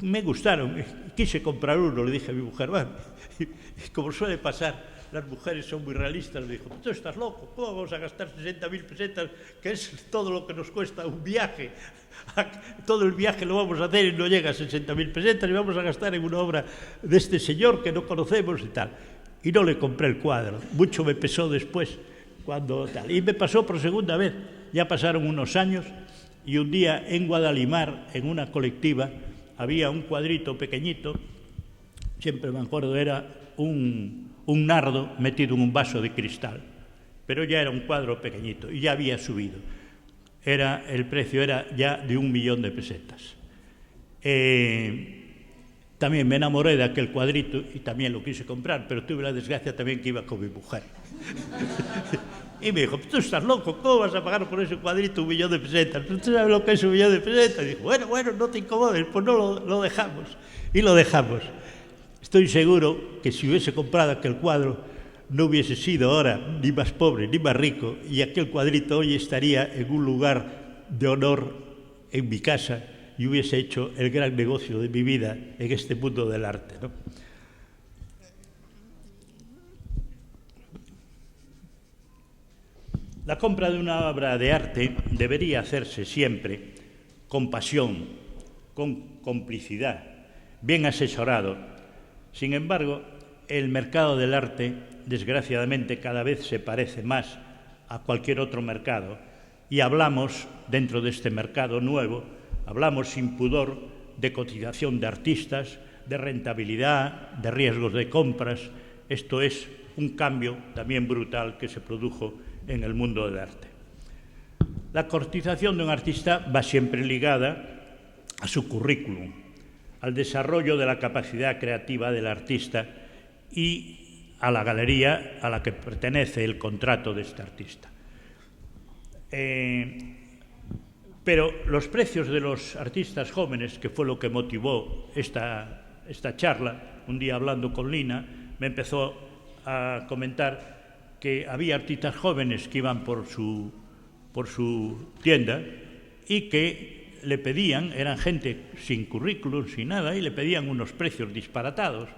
me gustaron. Quise comprar uno, le dije a mi mujer, bueno, y como suele pasar, las mujeres son muy realistas, le dijo, tú estás loco, ¿cómo vamos a gastar 60.000 pesetas, que es todo lo que nos cuesta un viaje? Todo el viaje lo vamos a hacer y no llega a 60.000 pesetas y vamos a gastar en una obra de este señor que no conocemos y tal. Y no le compré el cuadro, mucho me pesó después cuando tal. Y me pasó por segunda vez, ya pasaron unos años, y un día en Guadalimar, en una colectiva, había un cuadrito pequeñito, siempre me acuerdo, era un nardo metido en un vaso de cristal, pero ya era un cuadro pequeñito y ya había subido. El precio era ya de 1 millón de pesetas. También me enamoré de aquel cuadrito y también lo quise comprar, pero tuve la desgracia también que iba con mi mujer. Y me dijo, tú estás loco, ¿cómo vas a pagar por ese cuadrito 1 millón de pesetas? ¿Tú sabes lo que es 1 millón de pesetas? Y dijo, bueno, no te incomodes, pues no lo dejamos. Y lo dejamos. Estoy seguro que si hubiese comprado aquel cuadro, no hubiese sido ahora ni más pobre ni más rico, y aquel cuadrito hoy estaría en un lugar de honor en mi casa y hubiese hecho el gran negocio de mi vida en este mundo del arte, ¿no? La compra de una obra de arte debería hacerse siempre con pasión, con complicidad, bien asesorado. Sin embargo, el mercado del arte, desgraciadamente, cada vez se parece más a cualquier otro mercado, y hablamos, dentro de este mercado nuevo, hablamos sin pudor de cotización de artistas, de rentabilidad, de riesgos de compras. Esto es un cambio también brutal que se produjo en el mundo del arte. La cotización de un artista va siempre ligada a su currículum, al desarrollo de la capacidad creativa del artista y a la galería a la que pertenece el contrato de este artista. Pero los precios de los artistas jóvenes, que fue lo que motivó esta charla, un día hablando con Lina, me empezó a comentar que había artistas jóvenes que iban por su tienda y que le pedían, eran gente sin currículum, sin nada, y le pedían unos precios disparatados.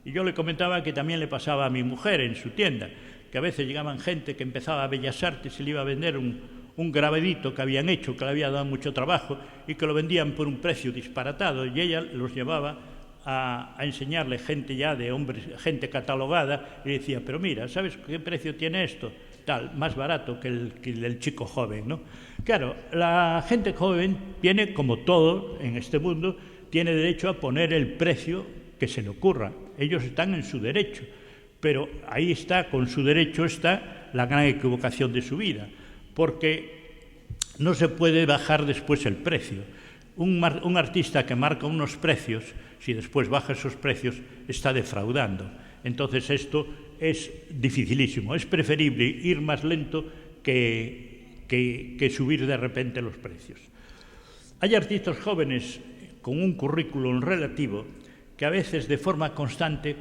Y yo le comentaba que también le pasaba a mi mujer en su tienda, que a veces llegaban gente que empezaba a Bellas Artes y le iba a vender un grabadito que habían hecho, que le había dado mucho trabajo, y que lo vendían por un precio disparatado, y ella los llevaba a enseñarle gente ya de hombres, gente catalogada, y decía, pero mira, ¿sabes qué precio tiene esto? Tal, más barato que el chico joven, ¿no? Claro, la gente joven tiene, como todo en este mundo, tiene derecho a poner el precio que se le ocurra. Ellos están en su derecho, pero ahí está, con su derecho está la gran equivocación de su vida, porque no se puede bajar después el precio. Un artista que marca unos precios, si después baja esos precios, está defraudando. Entonces esto es dificilísimo. Es preferible ir más lento que subir de repente los precios. Hay artistas jóvenes con un currículum relativo que a veces de forma constante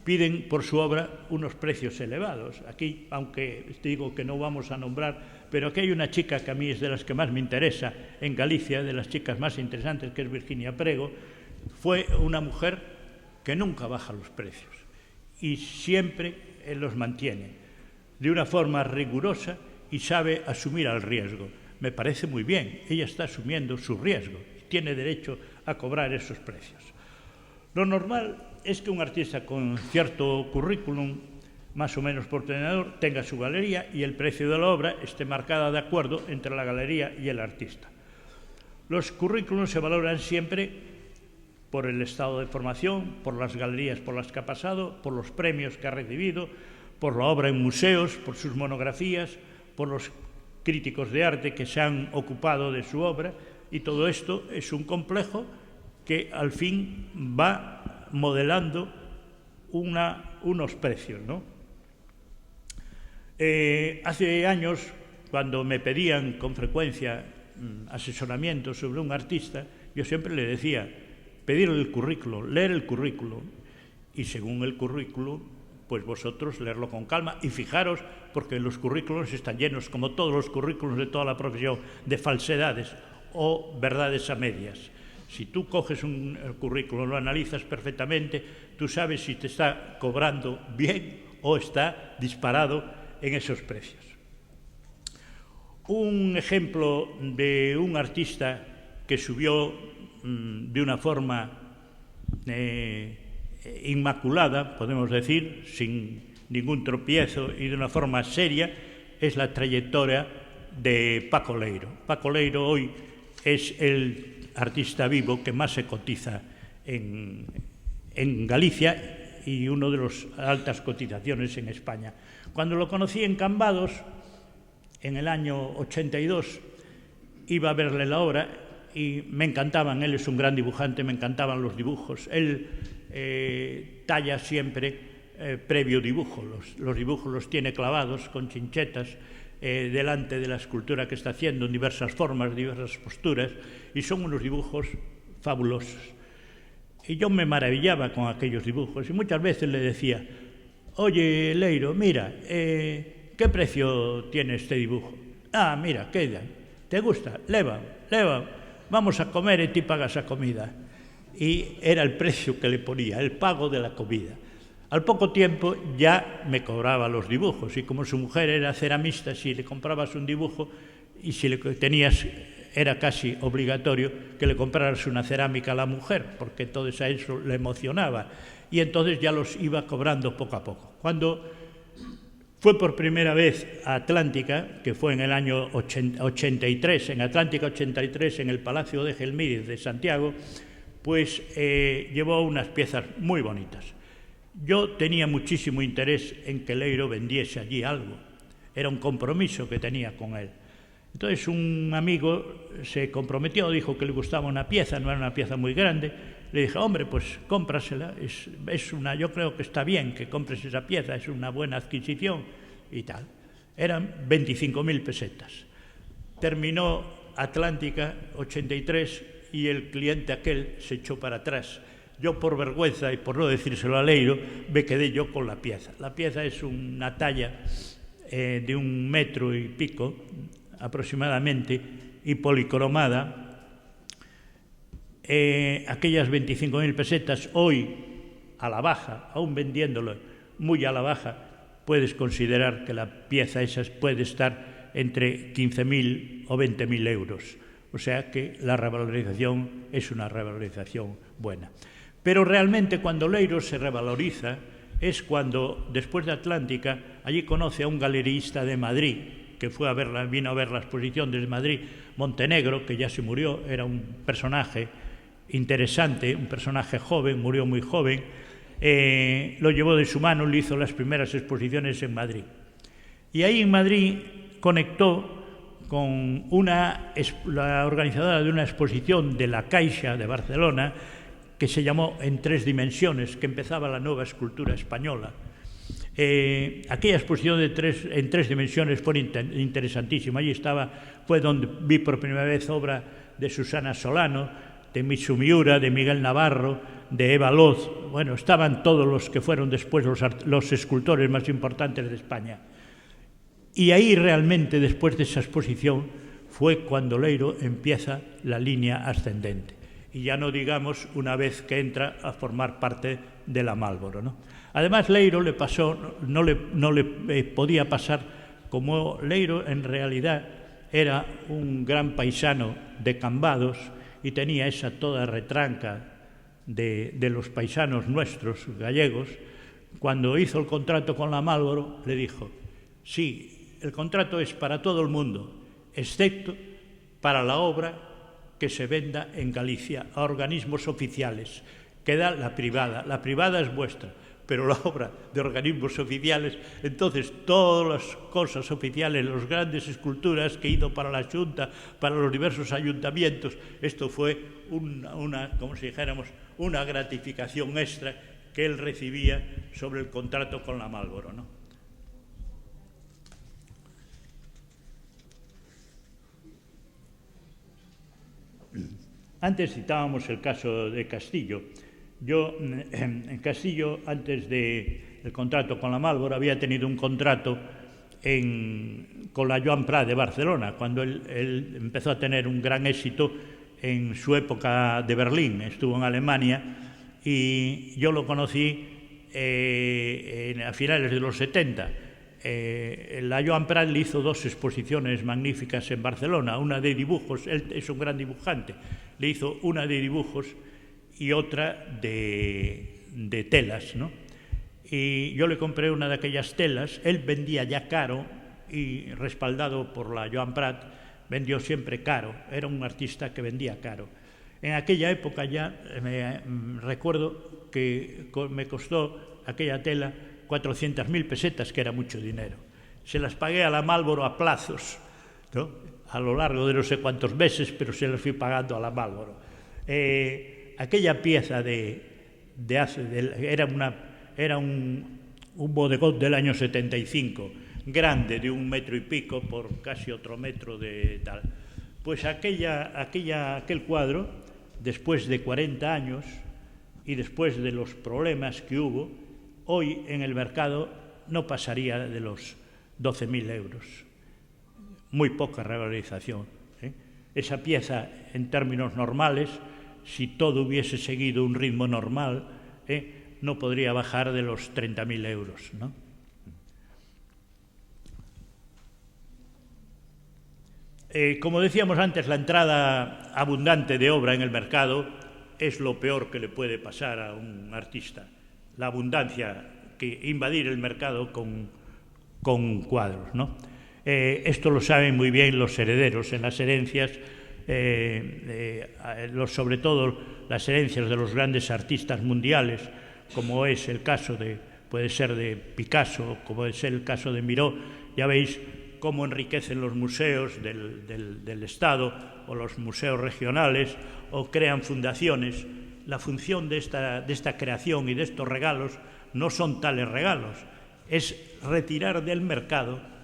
piden por su obra unos precios elevados. Aquí, aunque te digo que no vamos a nombrar, pero aquí hay una chica que a mí es de las que más me interesa en Galicia, de las chicas más interesantes, que es Virginia Prego. Fue una mujer que nunca baja los precios y siempre los mantiene de una forma rigurosa y sabe asumir el riesgo. Me parece muy bien, ella está asumiendo su riesgo y tiene derecho a cobrar esos precios. Lo normal es que un artista con cierto currículum, más o menos por tenedor, tenga su galería y el precio de la obra esté marcada de acuerdo entre la galería y el artista. Los currículums se valoran siempre por el estado de formación, por las galerías por las que ha pasado, por los premios que ha recibido, por la obra en museos, por sus monografías, por los críticos de arte que se han ocupado de su obra, y todo esto es un complejo que al fin va modelando unos precios, ¿no? Hace años, cuando me pedían con frecuencia asesoramiento sobre un artista, yo siempre le decía, pedir el currículum, leer el currículum, y según el currículum, pues vosotros leerlo con calma y fijaros, porque los currículums están llenos, como todos los currículums de toda la profesión, de falsedades o verdades a medias. Si tú coges un currículum, lo analizas perfectamente, tú sabes si te está cobrando bien o está disparado en esos precios. Un ejemplo de un artista que subió de una forma inmaculada, podemos decir, sin ningún tropiezo y de una forma seria, es la trayectoria de Paco Leiro. Paco Leiro hoy es el artista vivo que más se cotiza en Galicia y uno de las altas cotizaciones en España. Cuando lo conocí en Cambados, en el año 82, iba a verle la obra y me encantaban, él es un gran dibujante, me encantaban los dibujos. Él talla siempre previo dibujo, los dibujos los tiene clavados con chinchetas delante de la escultura que está haciendo en diversas formas, diversas posturas, y son unos dibujos fabulosos. Y yo me maravillaba con aquellos dibujos y muchas veces le decía, oye, Leiro, mira, ¿qué precio tiene este dibujo? Ah, mira, queda, ¿te gusta? Leva, vamos a comer y tú pagas a comida. Y era el precio que le ponía, el pago de la comida. Al poco tiempo ya me cobraba los dibujos y como su mujer era ceramista, si le comprabas un dibujo y si le tenías, era casi obligatorio que le compraras una cerámica a la mujer, porque entonces a eso le emocionaba. Y entonces ya los iba cobrando poco a poco. Cuando fue por primera vez a Atlántica, que fue en el año 83, en Atlántica 83, en el Palacio de Gelmírez de Santiago, pues llevó unas piezas muy bonitas. Yo tenía muchísimo interés en que Leiro vendiese allí algo. Era un compromiso que tenía con él. Entonces un amigo se comprometió, dijo que le gustaba una pieza, no era una pieza muy grande. Le dije, hombre, pues cómprasela, yo creo que está bien que compres esa pieza, es una buena adquisición y tal. Eran 25.000 pesetas. Terminó Atlántica 83 y el cliente aquel se echó para atrás. Yo, por vergüenza y por no decírselo a Leiro, me quedé yo con la pieza. La pieza es una talla de 1,5 metros aproximadamente y policromada. Aquellas 25.000 pesetas hoy a la baja, aún vendiéndolo muy a la baja, puedes considerar que la pieza esa puede estar entre 15.000 o 20.000 euros. O sea que la revalorización es una revalorización buena. Pero realmente cuando Leiro se revaloriza es cuando, después de Atlántica, allí conoce a un galerista de Madrid, que vino a ver la exposición desde Madrid, Montenegro, que ya se murió, era un personaje interesante, un personaje joven, murió muy joven, lo llevó de su mano, le hizo las primeras exposiciones en Madrid. Y ahí en Madrid conectó con la organizadora de una exposición de la Caixa de Barcelona, que se llamó En tres dimensiones, que empezaba la nueva escultura española. Aquella exposición en tres dimensiones fue interesantísima. Allí fue donde vi por primera vez obra de Susana Solano, de Mitsu Miura, de Miguel Navarro, de Eva Loz. Bueno, estaban todos los que fueron después los escultores más importantes de España. Y ahí realmente, después de esa exposición, fue cuando Leiro empieza la línea ascendente. Y ya no digamos una vez que entra a formar parte de la Marlboro, ¿no? Además, Leiro le pasó, no le podía pasar, como Leiro en realidad era un gran paisano de Cambados y tenía esa toda retranca de los paisanos nuestros, gallegos. Cuando hizo el contrato con la Marlboro, le dijo, sí, el contrato es para todo el mundo, excepto para la obra que se venda en Galicia a organismos oficiales. Queda la privada es vuestra, pero la obra de organismos oficiales, entonces todas las cosas oficiales, las grandes esculturas que hizo para la Xunta, para los diversos ayuntamientos, esto fue como si dijéramos, una gratificación extra que él recibía sobre el contrato con la Marlboro, ¿no? Antes citábamos el caso de Castillo. Yo, en Castillo, antes del contrato con la Marlboro, había tenido un contrato con la Joan Prat de Barcelona, cuando él empezó a tener un gran éxito en su época de Berlín. Estuvo en Alemania y yo lo conocí a finales de los 70. La Joan Prat le hizo 2 exposiciones magníficas en Barcelona, una de dibujos, él es un gran dibujante, le hizo una de dibujos y otra de telas, ¿no? Y yo le compré una de aquellas telas. Él vendía ya caro y, respaldado por la Joan Prat, vendió siempre caro. Era un artista que vendía caro. En aquella época ya recuerdo que me costó aquella tela 400.000 pesetas, que era mucho dinero. Se las pagué a la Marlboro a plazos, ¿no?, a lo largo de no sé cuántos meses, pero se las fui pagando a la Marlboro. Aquella pieza era un bodegón del año 75, grande, de 1,5 metros por casi otro metro de tal. Pues aquel cuadro, después de 40 años y después de los problemas que hubo, hoy en el mercado no pasaría de los 12.000 euros. Muy poca revalorización, ¿eh? Esa pieza, en términos normales, si todo hubiese seguido un ritmo normal, no podría bajar de los 30.000 euros, ¿no? Como decíamos antes, la entrada abundante de obra en el mercado es lo peor que le puede pasar a un artista. La abundancia, que invadir el mercado con cuadros, ¿no? Esto lo saben muy bien los herederos en las herencias, sobre todo las herencias de los grandes artistas mundiales, como es el caso puede ser de Picasso, como es el caso de Miró. Ya veis cómo enriquecen los museos del Estado o los museos regionales, o crean fundaciones. La función de esta creación y de estos regalos no son tales regalos, es retirar del mercado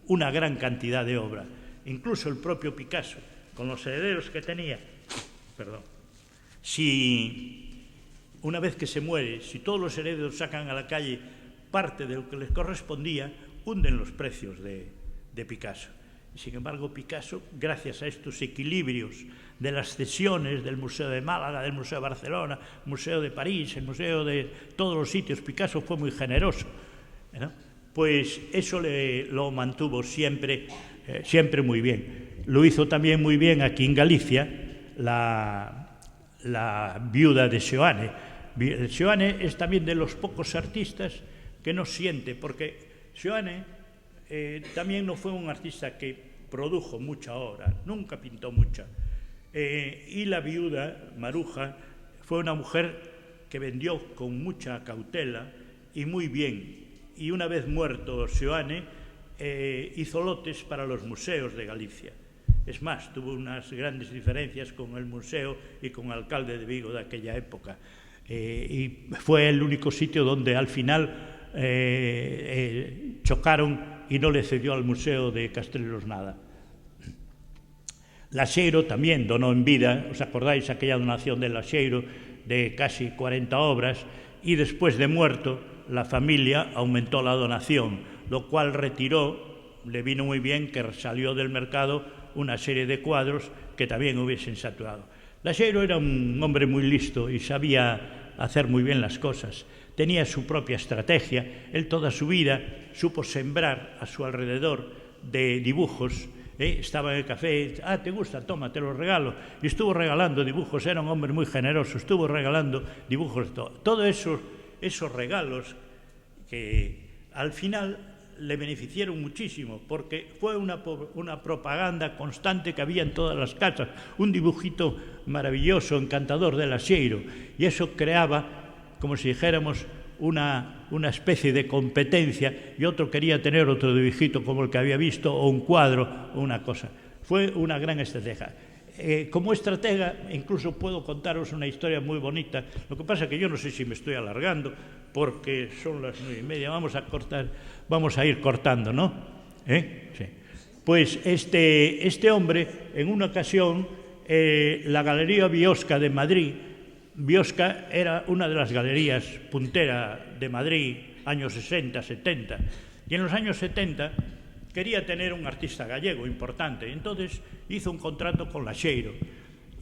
una gran cantidad de obra. Incluso el propio Picasso, con los herederos que tenía, si una vez que se muere, si todos los herederos sacan a la calle parte de lo que les correspondía, hunden los precios de Picasso. Sin embargo, Picasso, gracias a estos equilibrios de las cesiones del Museo de Málaga, del Museo de Barcelona, Museo de París, el Museo de todos los sitios, Picasso fue muy generoso, ¿no? Pues eso lo mantuvo siempre muy bien. Lo hizo también muy bien aquí en Galicia la viuda de Seoane. Seoane es también de los pocos artistas que no siente, porque Seoane también no fue un artista que produjo mucha obra, nunca pintó mucha. Y la viuda, Maruja, fue una mujer que vendió con mucha cautela y muy bien. Y una vez muerto Seoane, hizo lotes para los museos de Galicia. Es más, tuvo unas grandes diferencias con el museo y con el alcalde de Vigo de aquella época. Y fue el único sitio donde al final chocaron y no le cedió al Museo de Castrelos nada. Laxeiro también donó en vida, ¿os acordáis aquella donación de Laxeiro de casi 40 obras? Y después de muerto, la familia aumentó la donación, lo cual retiró, le vino muy bien que salió del mercado una serie de cuadros que también hubiesen saturado. Laxeiro era un hombre muy listo y sabía hacer muy bien las cosas. Tenía su propia estrategia. Él toda su vida supo sembrar a su alrededor de dibujos. Estaba en el café, ¿te gusta? Toma, te los regalo. Y estuvo regalando dibujos, era un hombre muy generoso, estuvo regalando dibujos. Todos esos regalos que al final le beneficiaron muchísimo, porque fue una propaganda constante que había en todas las casas, un dibujito maravilloso, encantador de Laxeiro, y eso creaba, como si dijéramos, una especie de competencia, y otro quería tener otro dibujito como el que había visto, o un cuadro, o una cosa. Fue una gran estrategia. Como estratega, incluso puedo contaros una historia muy bonita. Lo que pasa es que yo no sé si me estoy alargando, porque son las 9:30, vamos a ir cortando, ¿no? Sí. Pues este hombre, en una ocasión, la Galería Biosca de Madrid. Biosca era una de las galerías puntera de Madrid, años 60, 70, y en los años 70 quería tener un artista gallego importante, entonces hizo un contrato con Laxeiro,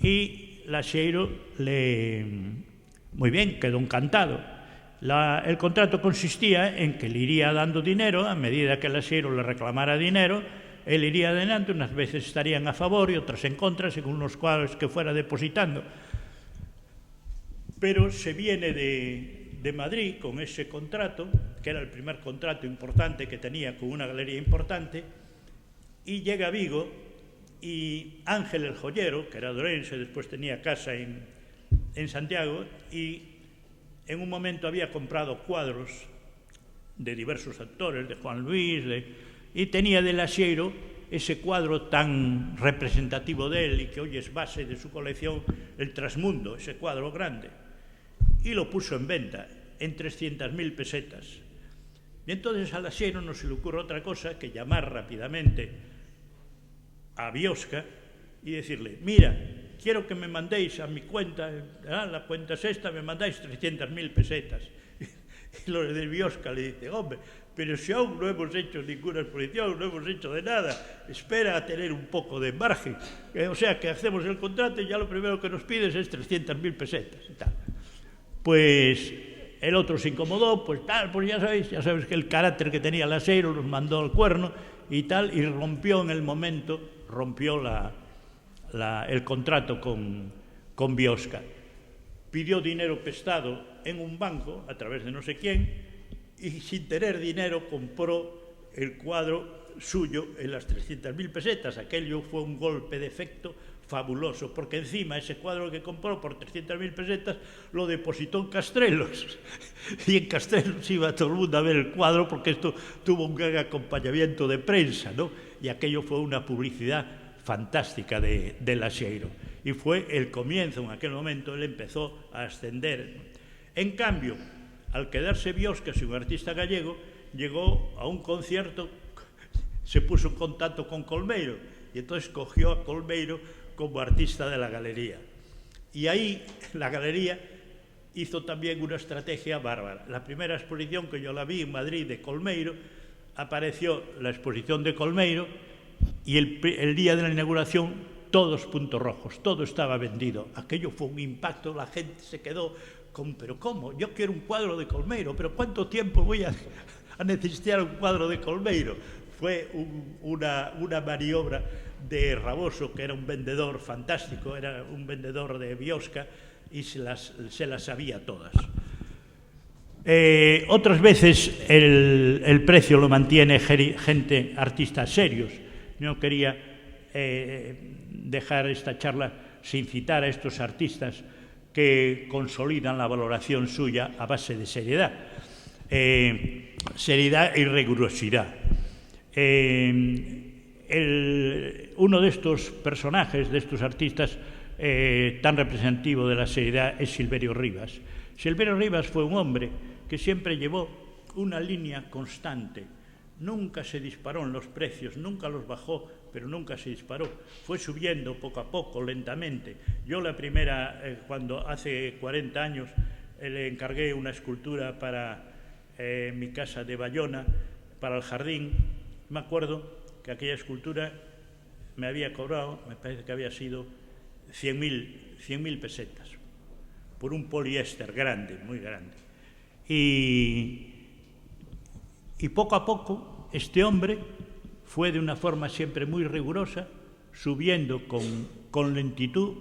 y Laxeiro muy bien, quedó encantado. El contrato consistía en que le iría dando dinero, a medida que Laxeiro le reclamara dinero, él iría adelante, unas veces estarían a favor y otras en contra, según los cuadros que fuera depositando. Pero se viene de Madrid con ese contrato, que era el primer contrato importante que tenía con una galería importante, y llega a Vigo, y Ángel el joyero, que era de Orense, después tenía casa en Santiago, y en un momento había comprado cuadros de diversos actores, de Juan Luis, y tenía de Laxeiro ese cuadro tan representativo de él y que hoy es base de su colección, el Trasmundo, ese cuadro grande, y lo puso en venta en 300.000 pesetas. Y entonces a Laxeiro no se le ocurre otra cosa que llamar rápidamente a Biosca y decirle: mira, quiero que me mandéis a mi cuenta, la cuenta es esta, me mandáis 300.000 pesetas. Y los de Biosca le dicen: hombre, pero si aún no hemos hecho ninguna exposición, no hemos hecho de nada, espera a tener un poco de margen. O sea, que hacemos el contrato y ya lo primero que nos pides es 300.000 pesetas y tal. Pues el otro se incomodó, pues tal, pues ya sabes que el carácter que tenía Laxeiro nos mandó al cuerno y tal, y rompió en el momento, el contrato con Biosca. Pidió dinero prestado en un banco, a través de no sé quién, y sin tener dinero compró el cuadro suyo en las 300.000 pesetas. Aquello fue un golpe de efecto fabuloso, porque encima ese cuadro que compró por 300.000 pesetas lo depositó en Castrelos, y en Castrelos iba todo el mundo a ver el cuadro, porque esto tuvo un gran acompañamiento de prensa, ¿no? Y aquello fue una publicidad fantástica de Laxeiro, y fue el comienzo. En aquel momento él empezó a ascender. En cambio, al quedarse Biosca sin un artista gallego, llegó a un concierto, se puso en contacto con Colmeiro, y entonces cogió a Colmeiro como artista de la galería. Y ahí la galería hizo también una estrategia bárbara. La primera exposición que yo la vi en Madrid de Colmeiro, apareció la exposición de Colmeiro, y el día de la inauguración todos puntos rojos, todo estaba vendido. Aquello fue un impacto, la gente se quedó ¿pero cómo? Yo quiero un cuadro de Colmeiro, pero ¿cuánto tiempo voy a necesitar un cuadro de Colmeiro? Fue una maniobra de Raboso, que era un vendedor fantástico, era un vendedor de Biosca, y se las sabía todas. Otras veces el precio lo mantiene gente, artistas serios. No quería dejar esta charla sin citar a estos artistas que consolidan la valoración suya a base de seriedad. Seriedad y rigurosidad. Uno de estos personajes, de estos artistas tan representativo de la seriedad, es Silverio Rivas. Silverio Rivas fue un hombre que siempre llevó una línea constante. Nunca se disparó en los precios, nunca los bajó, pero nunca se disparó. Fue subiendo poco a poco, lentamente. Yo la primera, cuando hace 40 años, le encargué una escultura para mi casa de Bayona, para el jardín. Me acuerdo que aquella escultura me había cobrado, me parece que había sido 100.000 pesetas, por un poliéster grande, muy grande. Y poco a poco este hombre fue de una forma siempre muy rigurosa, subiendo con lentitud,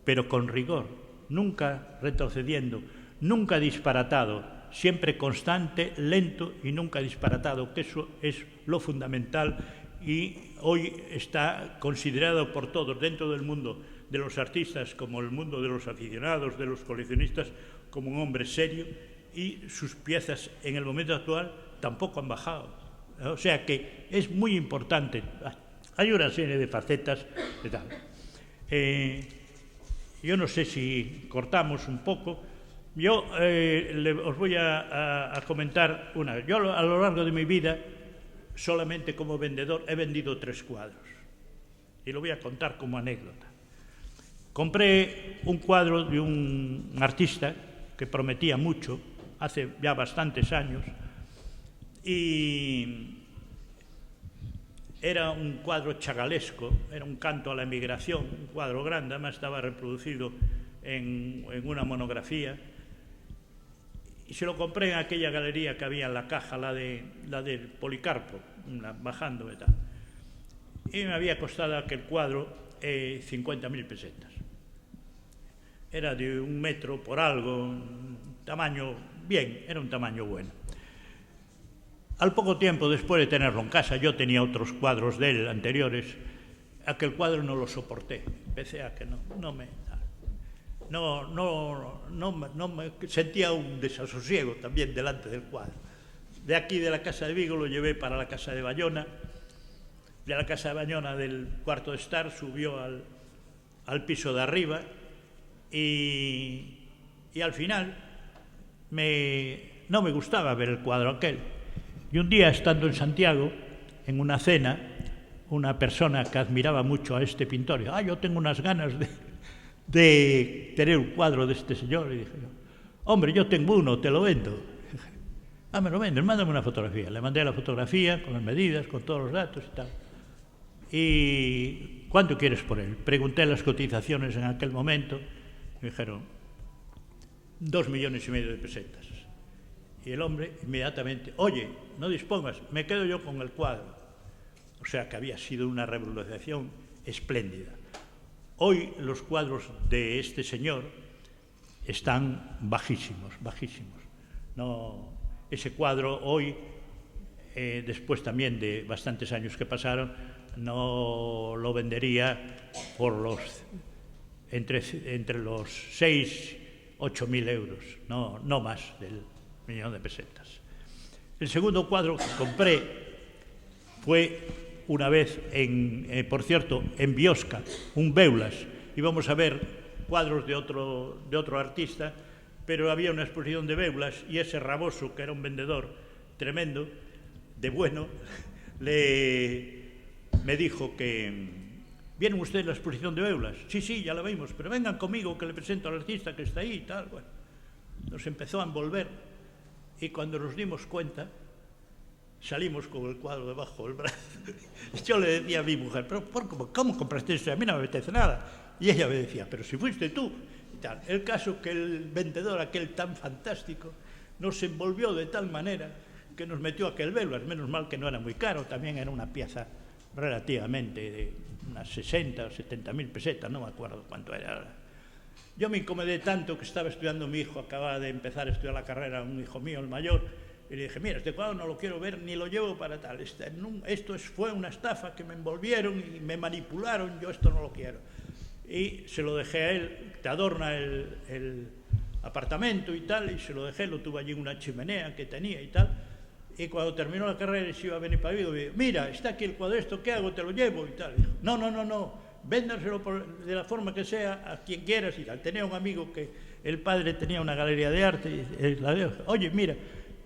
pero con rigor, nunca retrocediendo, nunca disparatado, siempre constante, lento y nunca disparatado, que eso es lo fundamental, y hoy está considerado por todos dentro del mundo de los artistas, como el mundo de los aficionados, de los coleccionistas, como un hombre serio, y sus piezas en el momento actual tampoco han bajado. O sea que es muy importante. Hay una serie de facetas de tal. Yo no sé si cortamos un poco. Yo os voy a comentar una. Yo a lo largo de mi vida, solamente como vendedor, he vendido 3 cuadros. Y lo voy a contar como anécdota. compré un cuadro de un artista que prometía mucho, hace ya bastantes años, y era un cuadro chagalesco, era un canto a la emigración, un cuadro grande, además estaba reproducido en una monografía, y se lo compré en aquella galería que había en la caja, la del Policarpo, bajando y tal. Y me había costado aquel cuadro 50.000 pesetas. Era de 1 metro por algo, tamaño bien, era un tamaño bueno. Al poco tiempo, después de tenerlo en casa, yo tenía otros cuadros de él anteriores, aquel cuadro no lo soporté. Empecé a que no me sentía un desasosiego también delante del cuadro. De aquí, de la casa de Vigo, lo llevé para la casa de Bayona. De la casa de Bayona, del cuarto de estar, subió al piso de arriba y al final no me gustaba ver el cuadro aquel. Y un día, estando en Santiago, en una cena, una persona que admiraba mucho a este pintor dijo: yo tengo unas ganas de tener un cuadro de este señor. Y dije: hombre, yo tengo uno, te lo vendo. Y dije: me lo vendes, mándame una fotografía. Le mandé la fotografía con las medidas, con todos los datos y tal. ¿Y cuánto quieres por él? Pregunté las cotizaciones en aquel momento. Me dijeron 2,5 millones de pesetas. Y el hombre inmediatamente: oye, no dispongas, me quedo yo con el cuadro. O sea que había sido una revalorización espléndida. Hoy los cuadros de este señor están bajísimos, bajísimos. No, ese cuadro hoy, después también de bastantes años que pasaron, no lo vendería por entre los 6.000-8.000 euros, no más del 1.000.000 de pesetas. El segundo cuadro que compré fue una vez, por cierto, en Biosca, un Beulas. Íbamos a ver cuadros de otro artista, pero había una exposición de Beulas y ese Raboso, que era un vendedor tremendo, de bueno, me dijo que: ¿vienen ustedes a la exposición de Beulas? Sí, ya la vimos, pero vengan conmigo que le presento al artista que está ahí y tal. Bueno, nos empezó a envolver y cuando nos dimos cuenta salimos con el cuadro debajo del brazo. Yo le decía a mi mujer: pero ¿cómo compraste eso? A mí no me apetece nada. Y ella me decía: pero si fuiste tú. Y tal. El caso que el vendedor, aquel tan fantástico, nos envolvió de tal manera que nos metió aquel Beulas. Menos mal que no era muy caro, también era una pieza relativamente de unas 60 o 70.000 pesetas, no me acuerdo cuánto era. Yo me incomodé tanto que estaba estudiando mi hijo, acababa de empezar a estudiar la carrera, un hijo mío, el mayor, y le dije: mira, este cuadro no lo quiero ver ni lo llevo para tal, fue una estafa que me envolvieron y me manipularon, yo esto no lo quiero. Y se lo dejé a él, te adorna el apartamento y tal, y se lo dejé, lo tuve allí en una chimenea que tenía y tal. Y cuando terminó la carrera y se iba a venir para Vigo, me dijo: mira, está aquí el cuadro, ¿esto qué hago? ¿Te lo llevo? Y tal. Y dijo: no, véndaselo de la forma que sea a quien quieras y tal. Tenía un amigo que el padre tenía una galería de arte y la dijo: oye, mira,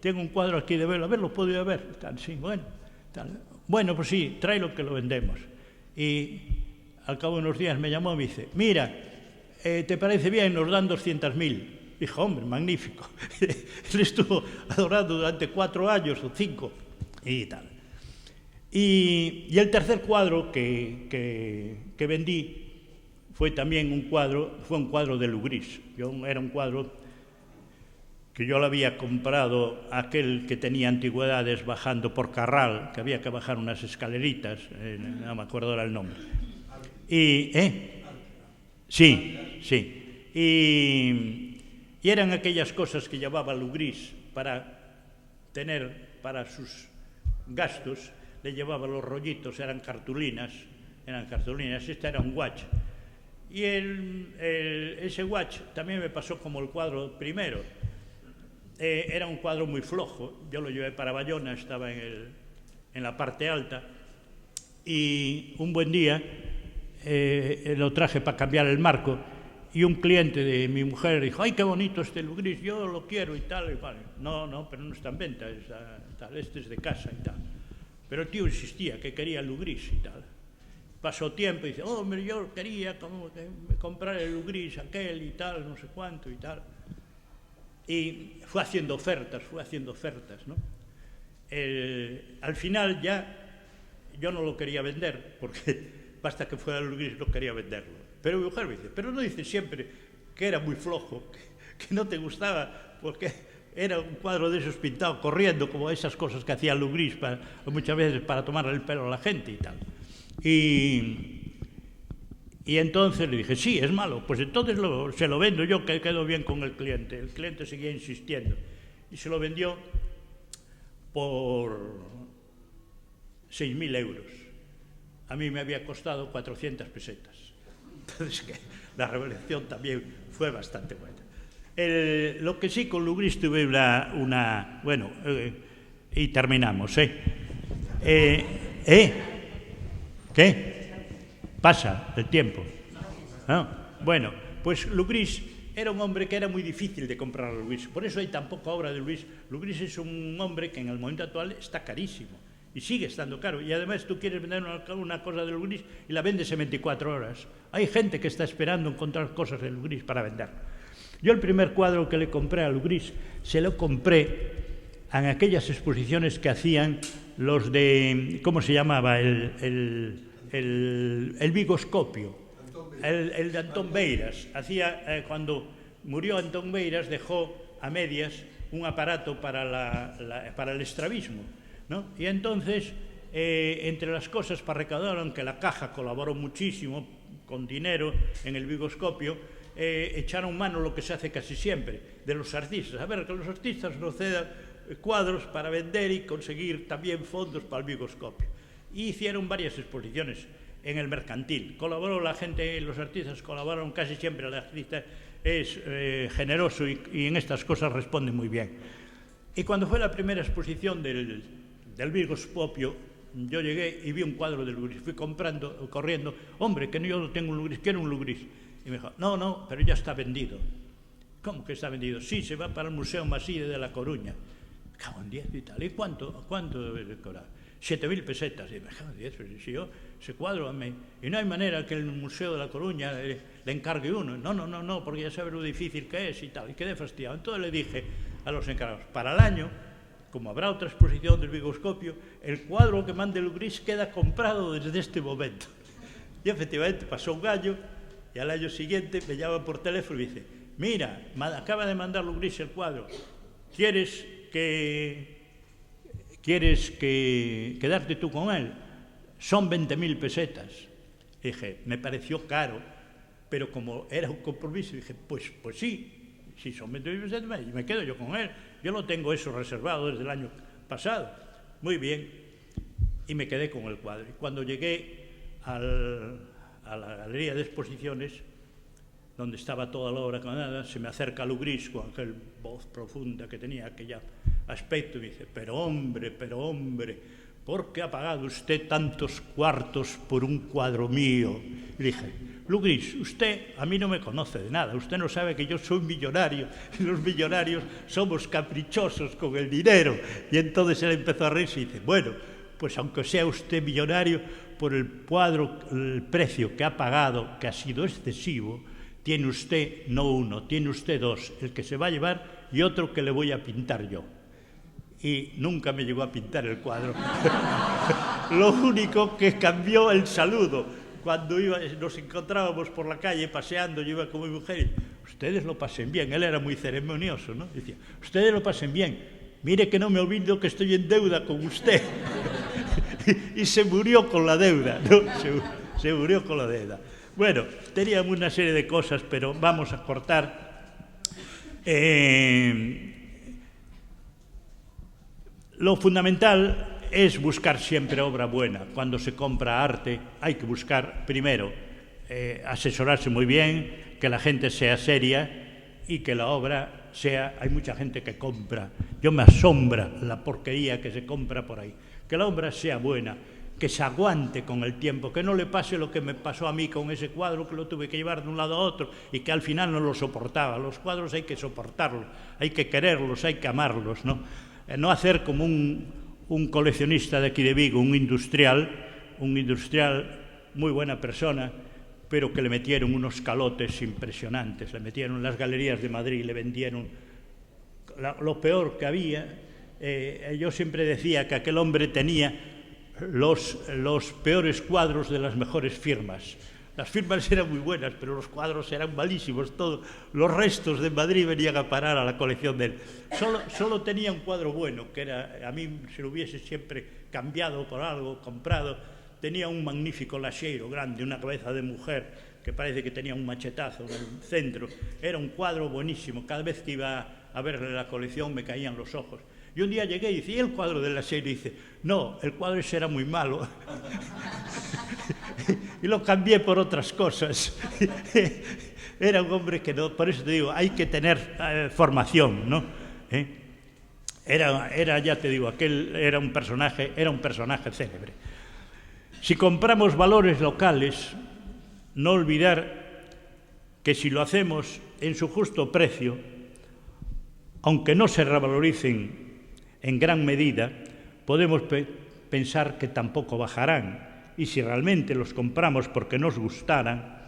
tengo un cuadro aquí de verlo, a ver, ¿lo puedo ir a ver? Tal, sí, bueno, tal. Bueno, pues sí, tráelo que lo vendemos. Y al cabo de unos días me llamó y me dice: mira, ¿te parece bien? Nos dan 200.000. Dijo: hombre, magnífico. Él estuvo adorando durante 4 años o 5 y tal. Y el tercer cuadro que vendí fue también un cuadro de Lugris. Era un cuadro que yo lo había comprado, aquel que tenía antigüedades bajando por Carral, que había que bajar unas escaleritas, no me acuerdo ahora el nombre. Sí. Y eran aquellas cosas que llevaba Lugris para para sus gastos, le llevaba los rollitos, eran cartulinas, este era un watch. Y ese watch también me pasó como el cuadro primero. Era un cuadro muy flojo, yo lo llevé para Bayona, estaba en la parte alta, y un buen día lo traje para cambiar el marco, y un cliente de mi mujer dijo: ¡ay, qué bonito este Lugris, yo lo quiero! Y tal, y vale. No, pero no está en venta, este es de casa y tal. Pero el tío insistía que quería Lugris y tal. pasó tiempo y dice, hombre, yo quería comprar el Lugris aquel y tal, no sé cuánto y tal. Y fue haciendo ofertas, ¿no? Al final ya yo no lo quería vender, porque basta que fuera el Lugris no quería venderlo. Pero mi mujer me dice, pero no dices siempre que era muy flojo, que no te gustaba, porque era un cuadro de esos pintado corriendo, como esas cosas que hacía Lugris muchas veces para tomarle el pelo a la gente y tal. Y entonces le dije, sí, es malo, pues entonces se lo vendo yo, que quedo bien con el cliente. El cliente seguía insistiendo y se lo vendió por 6.000 euros. A mí me había costado 400 pesetas. Entonces, que la revelación también fue bastante buena. Lo que sí con Lugris tuve bueno, y terminamos, ¿Qué? Pasa el tiempo. ¿No? Bueno, pues Lugris era un hombre que era muy difícil de comprar a Lugris. Por eso hay tan poca obra de Lugris. Lugris es un hombre que en el momento actual está carísimo y sigue estando caro. Y además tú quieres vender una cosa de Lugris y la vendes en 24 horas. Hay gente que está esperando encontrar cosas de Lugris para vender. Yo el primer cuadro que le compré a Lugris se lo compré en aquellas exposiciones que hacían los de, ¿cómo se llamaba? El Vigoscopio, el de Antón Beiras. Cuando murió Antón Beiras dejó a medias un aparato para el estrabismo, ¿no? Y entonces, entre las cosas para recaudar, aunque la Caja colaboró muchísimo con dinero en el Vigoscopio, echaron mano lo que se hace casi siempre, de los artistas. A ver, que los artistas nos cedan cuadros para vender y conseguir también fondos para el Vigoscopio. Y hicieron varias exposiciones en el Mercantil. Colaboró la gente, los artistas colaboraron casi siempre. El artista es generoso y en estas cosas responde muy bien. Y cuando fue la primera exposición del Vigoscopio, yo llegué y vi un cuadro de Lugris. Fui corriendo, hombre, que yo no tengo un Lugris, quiero un Lugris. Y me dijo, no, pero ya está vendido. ¿Cómo que está vendido? Sí, se va para el Museo Maside de La Coruña. Me cago en 10 y tal. ¿Y cuánto debe cobrar? 7.000 pesetas. Y me cago en 10, pero si yo, ese cuadro, y no hay manera que el Museo de La Coruña le encargue uno. No, porque ya sabe lo difícil que es y tal. Y quedé fastidiado. Entonces le dije a los encargados, para el año, como habrá otra exposición del Vigoscopio, el cuadro que mande Lugris queda comprado desde este momento. Y efectivamente pasó un año. Y al año siguiente me llama por teléfono y dice, mira, acaba de mandar Lugris el cuadro, ¿quieres quedarte tú con él? Son 20.000 pesetas. Y dije, me pareció caro, pero como era un compromiso, dije, pues sí, si son 20.000 pesetas, me quedo yo con él. Yo lo tengo eso reservado desde el año pasado. Muy bien. Y me quedé con el cuadro. Y cuando llegué a la galería de exposiciones, donde estaba toda la obra con nada, se me acerca Lugris con aquella voz profunda que tenía, aquel aspecto, y me dice, pero hombre, ¿por qué ha pagado usted tantos cuartos por un cuadro mío? Y dije, Lugris, usted a mí no me conoce de nada, usted no sabe que yo soy millonario, y los millonarios somos caprichosos con el dinero. Y entonces él empezó a reírse y dice, bueno, pues aunque sea usted millonario, por el cuadro, el precio que ha pagado, que ha sido excesivo, tiene usted no uno, tiene usted dos, el que se va a llevar y otro que le voy a pintar yo. Y nunca me llegó a pintar el cuadro. Lo único que cambió el saludo. Cuando nos encontrábamos por la calle paseando, yo iba con mi mujer y ustedes lo pasen bien. Él era muy ceremonioso, ¿no? Decía, ustedes lo pasen bien. Mire que no me olvido que estoy en deuda con usted. Y se murió con la deuda, ¿no? Se murió con la deuda. Bueno, teníamos una serie de cosas, pero vamos a cortar. Lo fundamental es buscar siempre obra buena. Cuando se compra arte hay que buscar primero asesorarse muy bien, que la gente sea seria y que la obra sea... Hay mucha gente que compra. Yo me asombra la porquería que se compra por ahí. Que la obra sea buena, que se aguante con el tiempo, que no le pase lo que me pasó a mí con ese cuadro, que lo tuve que llevar de un lado a otro y que al final no lo soportaba. Los cuadros hay que soportarlos, hay que quererlos, hay que amarlos, ¿no? No hacer como un coleccionista de aquí de Vigo, un industrial muy buena persona, pero que le metieron unos calotes impresionantes. Le metieron en las galerías de Madrid, le vendieron lo peor que había. Yo siempre decía que aquel hombre tenía los peores cuadros de las mejores firmas. Las firmas eran muy buenas, pero los cuadros eran malísimos. Todos los restos de Madrid venían a parar a la colección de él. Solo tenía un cuadro bueno, que era, a mí se lo hubiese siempre cambiado por algo, comprado. Tenía un magnífico lacheiro grande, una cabeza de mujer, que parece que tenía un machetazo en el centro. Era un cuadro buenísimo. Cada vez que iba a verle la colección me caían los ojos. Y un día llegué y dice, ¿y el cuadro del lacheiro? Y dice, no, el cuadro ese era muy malo. Y lo cambié por otras cosas. Era un hombre que no, por eso te digo, hay que tener formación, ¿no? Era, ya te digo, aquel era un personaje célebre. Si compramos valores locales, no olvidar que si lo hacemos en su justo precio, aunque no se revaloricen en gran medida, podemos pensar que tampoco bajarán. Y si realmente los compramos porque nos gustaran,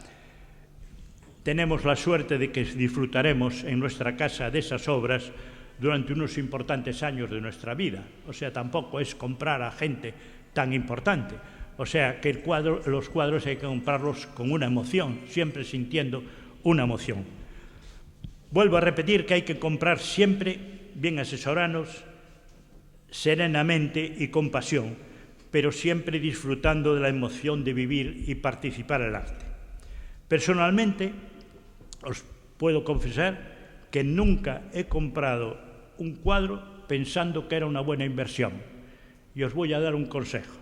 tenemos la suerte de que disfrutaremos en nuestra casa de esas obras durante unos importantes años de nuestra vida. O sea, tampoco es comprar a gente tan importante. O sea, que los cuadros hay que comprarlos con una emoción, siempre sintiendo una emoción. Vuelvo a repetir que hay que comprar siempre bien asesorados, serenamente y con pasión, pero siempre disfrutando de la emoción de vivir y participar en el arte. Personalmente, os puedo confesar que nunca he comprado un cuadro pensando que era una buena inversión. Y os voy a dar un consejo,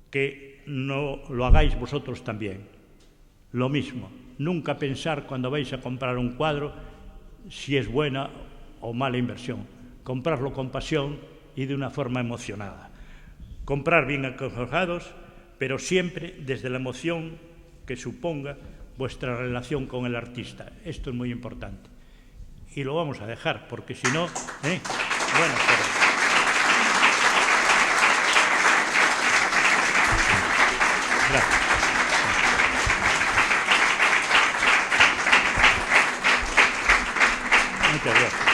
que no lo hagáis vosotros también. Lo mismo, nunca pensar cuando vais a comprar un cuadro si es buena o mala inversión. Comprarlo con pasión y de una forma emocionada. Comprar bien aconsejados, pero siempre desde la emoción que suponga vuestra relación con el artista. Esto es muy importante. Y lo vamos a dejar, porque si no... Bueno, Gracias. Muchas gracias.